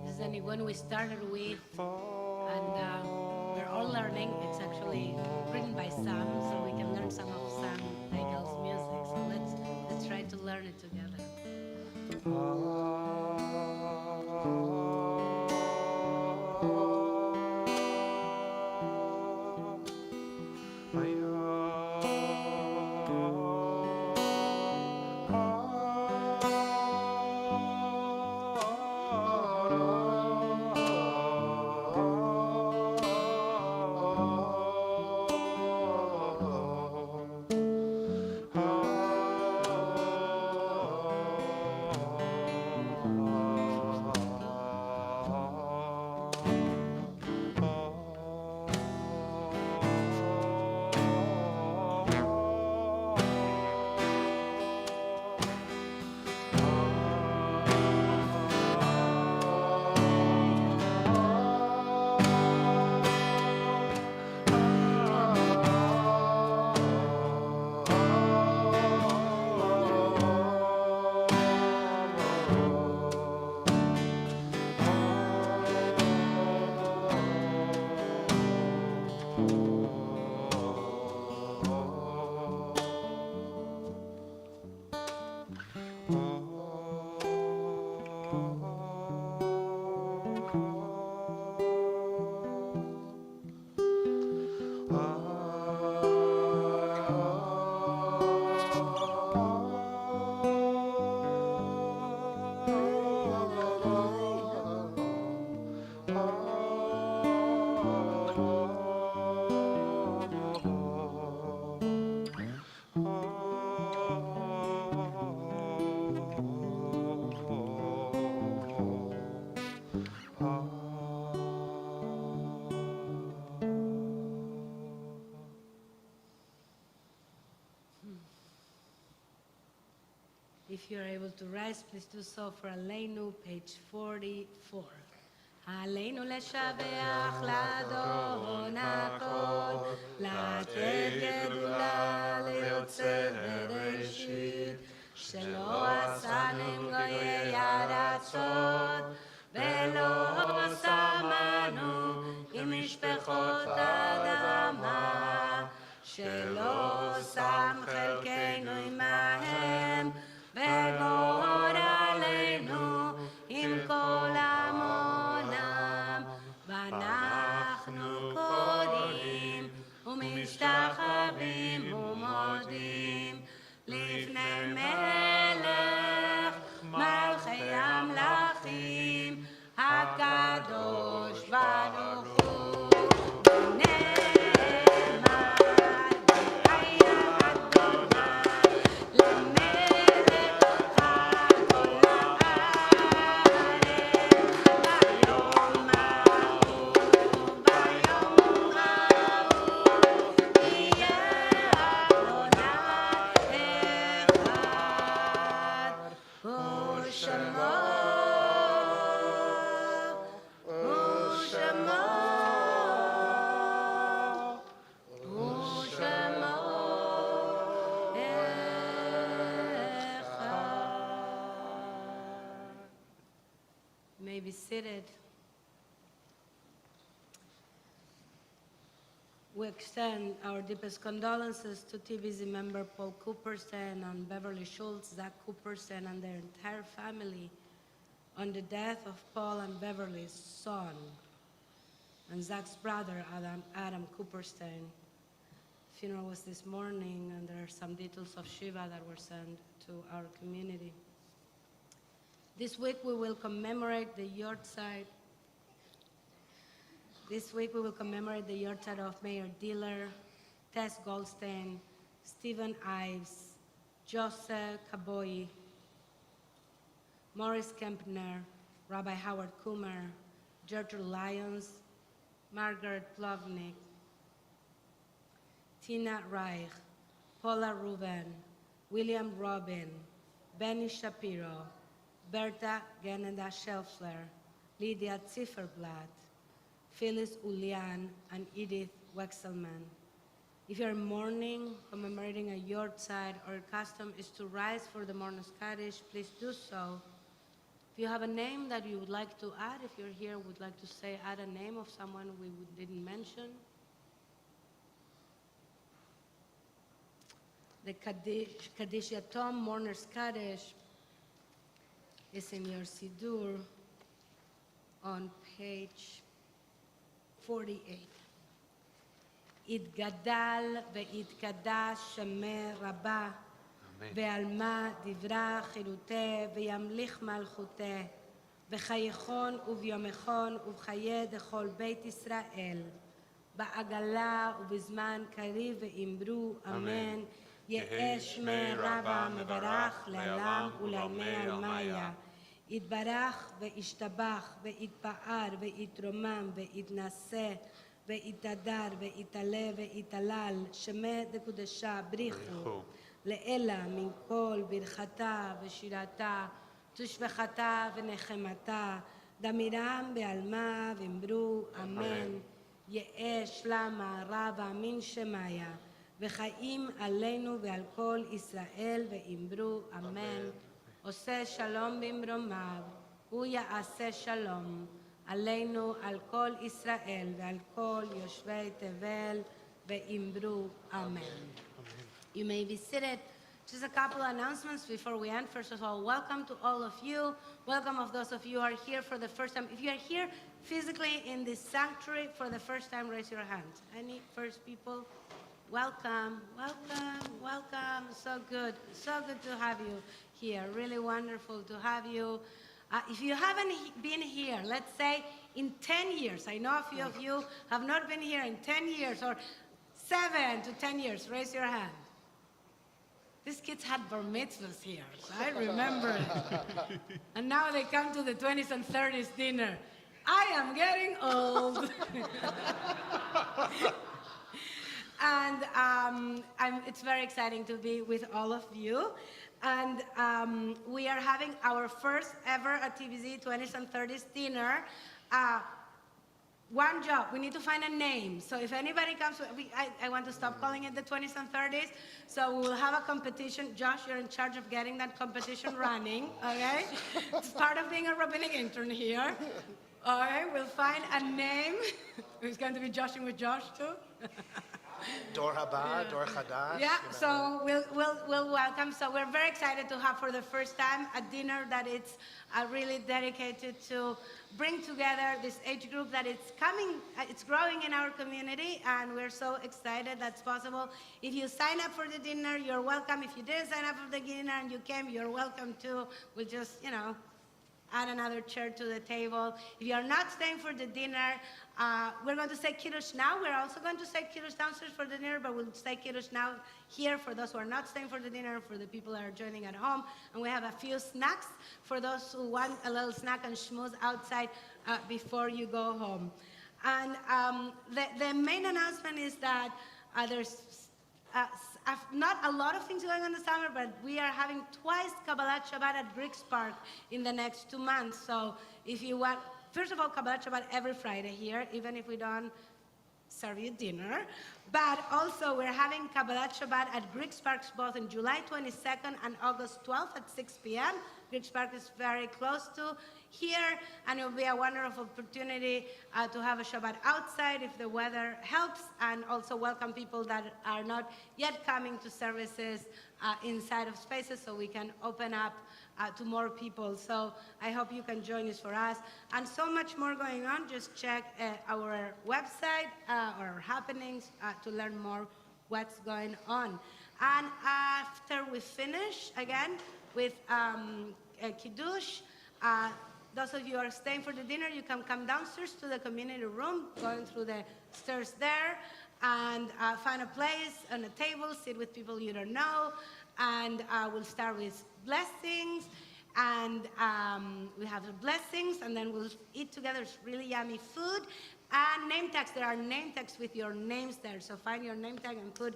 is the one we started with, and we're all learning. It's actually written by Sam, so we can learn some of Sam Daigel's music. So let's try to learn it together. If you're able to rise, please do so for Aleinu, page 44. עלינו לשבח לאדון הכל, לתת גדולה ליוצא בראשית, שלא עשנו עם גויי ארצות, ולא שמנו עם משפחות אדמה, שלא שם חלקנו עמהם, וגורלנו עם כל עמונם, ואנחנו קוראים ומשתחווים ומודים לפני מלך מלכי המלכים הקדוש ברוך הוא. Be seated. We extend our deepest condolences to TBZ member Paul Cooperson and Beverly Schultz, Zach Cooperson, and their entire family on the death of Paul and Beverly's son and Zach's brother, Adam Cooperson. Funeral was this morning, and there are some details of Shiva that were sent to our community. This week we will commemorate the yahrzeit. Of Mayor Diller, Tess Goldstein, Stephen Ives, Joseph Kaboy, Morris Kempner, Rabbi Howard Kummer, Gertrude Lyons, Margaret Plovnick, Tina Reich, Paula Rubin, William Robin, Benny Shapiro, Berta Geneda Shelfler, Lydia Zifferblatt, Phyllis Ulian, and Edith Wexelman. If you're mourning, commemorating a yahrzeit, or custom is to rise for the mourners Kaddish, please do so. If you have a name that you would like to add, if you're here, would like to say, add a name of someone didn't mention. The Kaddish Yatom, Mourner's Kaddish, is in your Siddur on page 48. Itgadal ve'itkadas shemeh rabah ve'alma divra chiluteh ve'yamlich malchuteh ve'chayechon uvyomechon uvchaye dechol beit Yisrael ba'agala ubizman kariv ve'imru amen ye'esh shmeh rabah mevarach le'alam u'laymei almaya יתברך וישתבח ויתפאר ויתרומם ויתנשא ויתהדר ויתעלה ויתהלל שמי דקודשה בריחו לאלה מן כל ברכתה ושירתה תושבחתה ונחמתה דמירם בעלמה ואמרו אמן יאש למה רבה מן שמיה וחיים עלינו ועל כל ישראל ואמרו אמן עושה שלום במרומיו, הוא יעשה שלום עלינו, על כל ישראל ועל כל יושבי תבל, ואמרו אמן. You may be seated. Just a couple of announcements before we end. First of all, welcome to all of you. Welcome of those of you who are here for the first time. If you are here physically in this sanctuary for the first time, raise your hands. Any first people? Welcome, welcome, welcome. So good to have you here. Really wonderful to have you. If you haven't been here, let's say in 10 years, I know a few of you have not been here in 10 years or 7 to 10 years, raise your hand. These kids had bar mitzvahs here, so I remember it. And now they come to the 20s and 30s dinner. I am getting old. And it's very exciting to be with all of you. And we are having our first ever at TBZ 20s and 30s dinner. One job, we need to find a name. So if anybody comes, I want to stop calling it the 20s and 30s. So we'll have a competition. Josh, you're in charge of getting that competition running, okay? It's part of being a rabbinic intern here. All right, we'll find a name. Who's going to be joshing with Josh too? Dor Haba, Dor Chadash. Yeah, so we'll welcome. So we're very excited to have for the first time a dinner that it's really dedicated to bring together this age group that it's growing in our community, and we're so excited that's possible. If you sign up for the dinner, you're welcome. If you didn't sign up for the dinner and you came, you're welcome too. We'll just, add another chair to the table. If you're not staying for the dinner, we're going to say Kiddush now. We're also going to say Kiddush downstairs for the dinner, but we'll say Kiddush now here for those who are not staying for the dinner, for the people that are joining at home. And we have a few snacks for those who want a little snack and schmooze outside before you go home. And the main announcement is that there's not a lot of things going on this summer, but we are having twice Kabbalat Shabbat at Griggs Park in the next 2 months. So if you want, first of all, Kabbalat Shabbat every Friday here, even if we don't serve you dinner. But also we're having Kabbalat Shabbat at Griggs Park both on July 22nd and August 12th at 6 p.m. Griggs Park is very close to here, and it will be a wonderful opportunity to have a Shabbat outside if the weather helps, and also welcome people that are not yet coming to services inside of spaces so we can open up to more people. So I hope you can join us for us. And so much more going on. Just check our website or our happenings to learn more what's going on. And after we finish, again, with Kiddush, those of you who are staying for the dinner, you can come downstairs to the community room, going through the stairs there, and find a place on a table, sit with people you don't know, and we'll start with blessings, and we have the blessings, and then we'll eat together. It's really yummy food. And name tags. There are name tags with your names there, so find your name tag and put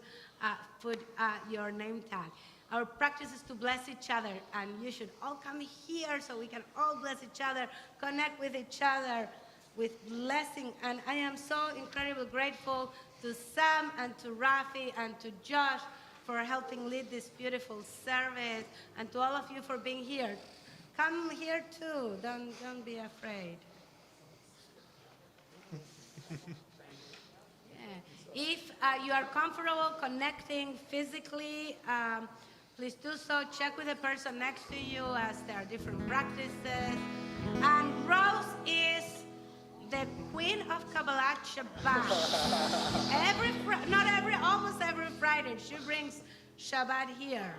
your name tag. Our practice is to bless each other, and you should all come here so we can all bless each other, connect with each other with blessing. And I am so incredibly grateful to Sam and to Rafi and to Josh for helping lead this beautiful service, and to all of you for being here. Come here too, don't be afraid. If you are comfortable connecting physically, please do so. Check with the person next to you, as there are different practices. And Rose is the queen of Kabbalat Shabbat. Almost every Friday, she brings Shabbat here.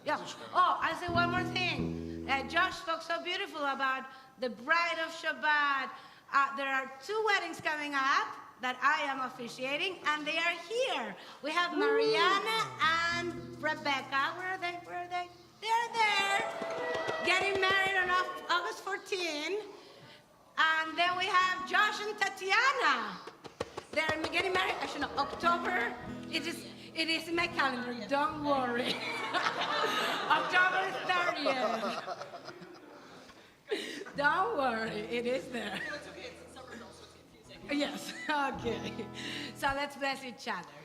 Yeah. Oh, I'll say one more thing. Josh spoke so beautiful about the bride of Shabbat. There are 2 weddings coming up that I am officiating, and they are here. We have Mariana and Rebecca. Where are they? They're there. Getting married on August 14. And then we have Josh and Tatiana. They're getting married, actually no, October. It is in my calendar, don't worry. October 30th. Don't worry, it is there. It's okay, it's summer though, so it's confusing. Yes, okay. So let's bless each other.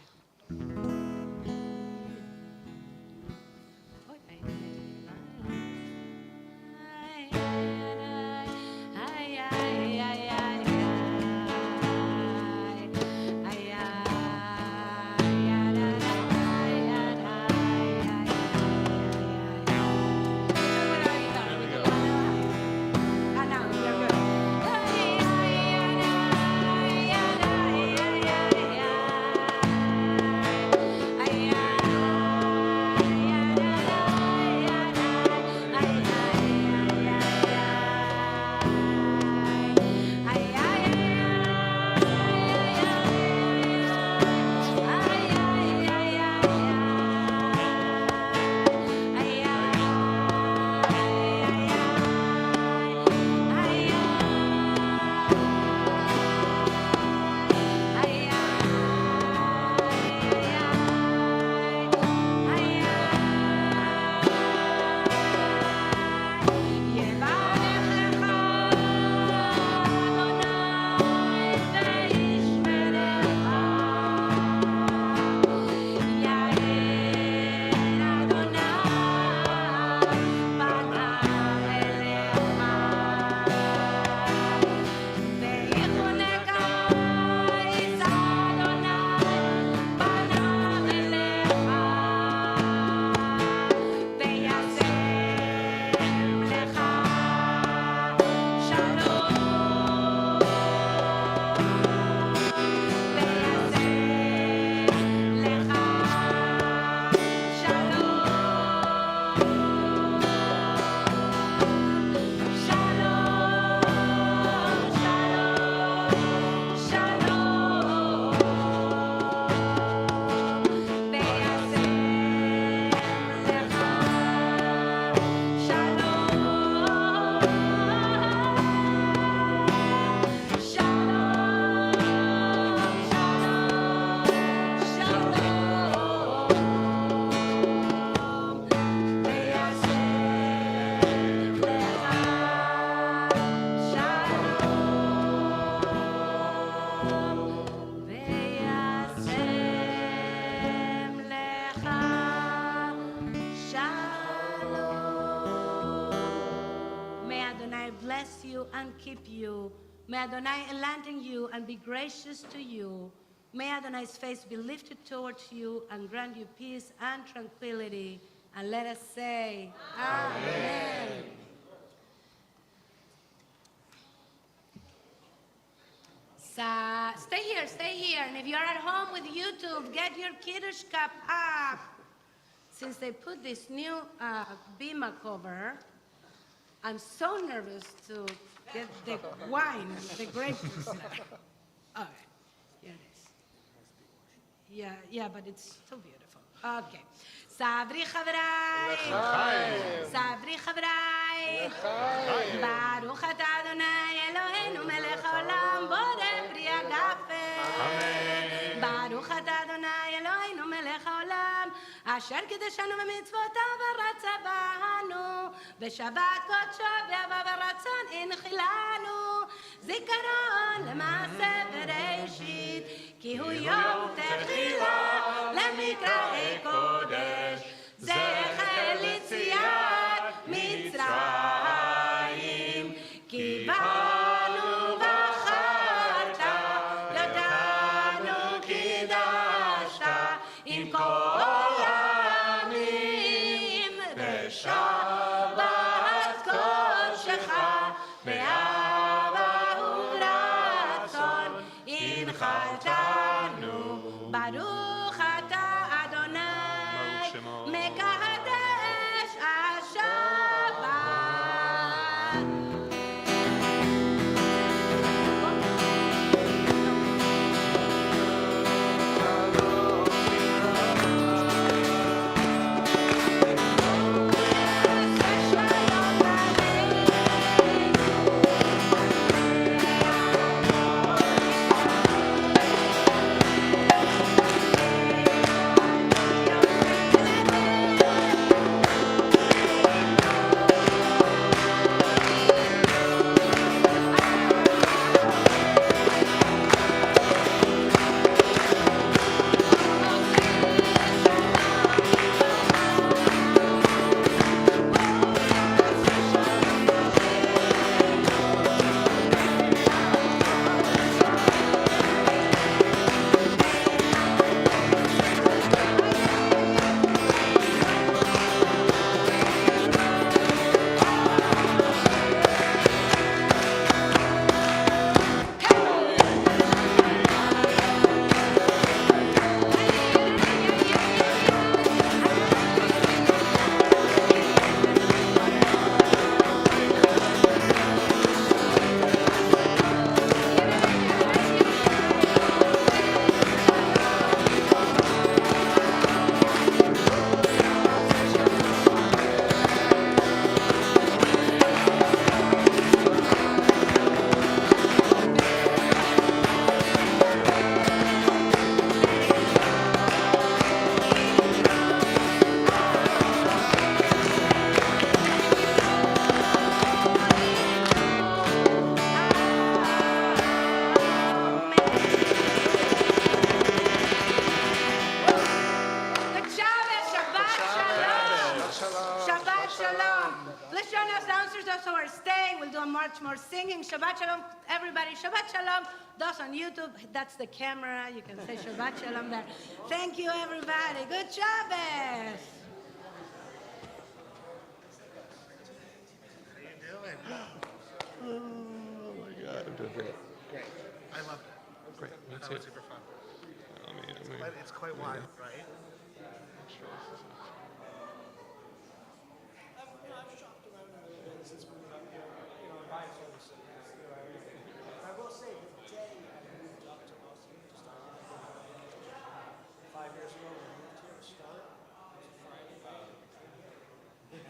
Bless you and keep you. May Adonai enlighten you and be gracious to you. May Adonai's face be lifted towards you and grant you peace and tranquility. And let us say, Amen. Stay here. And if you're at home with YouTube, get your Kiddush cup up. Since they put this new bima cover, I'm so nervous to get the wine, the grape juice there. All right, here it is. Yeah, but it's so beautiful. Okay. Sabri chavrai. Sabri chavrai. Baruch atah Adonai Eloheinu melech haolam borei pri hagafen. Baruch atah Adonai Eloheinu melech haolam אשר קידשנו במצוותיו ורצה בנו, בשבת קודשו ביבוא ורצון הנחילנו, זיכרון למעשה בראשית, כי הוא יום תחילה למקראי קודש, זכר ליציאת מצרים, כי בנו בחרת, יודענו קידשת, עם כל העמים, בשבת קודשך, באהבה וברצון, הנחלתנו, ברוך אתה אדוני, מקדש השבת. Shabbat Shalom. Please join us downstairs, those who are staying. We'll do much more singing. Shabbat Shalom, everybody. Shabbat Shalom. Those on YouTube, that's the camera. You can say Shabbat Shalom there. Thank you, everybody. Good Shabbos. How you doing? Oh my God, I'm doing great. Great. I loved it. Great, me That too. was super fun. I mean, It's quite wild, right? sure.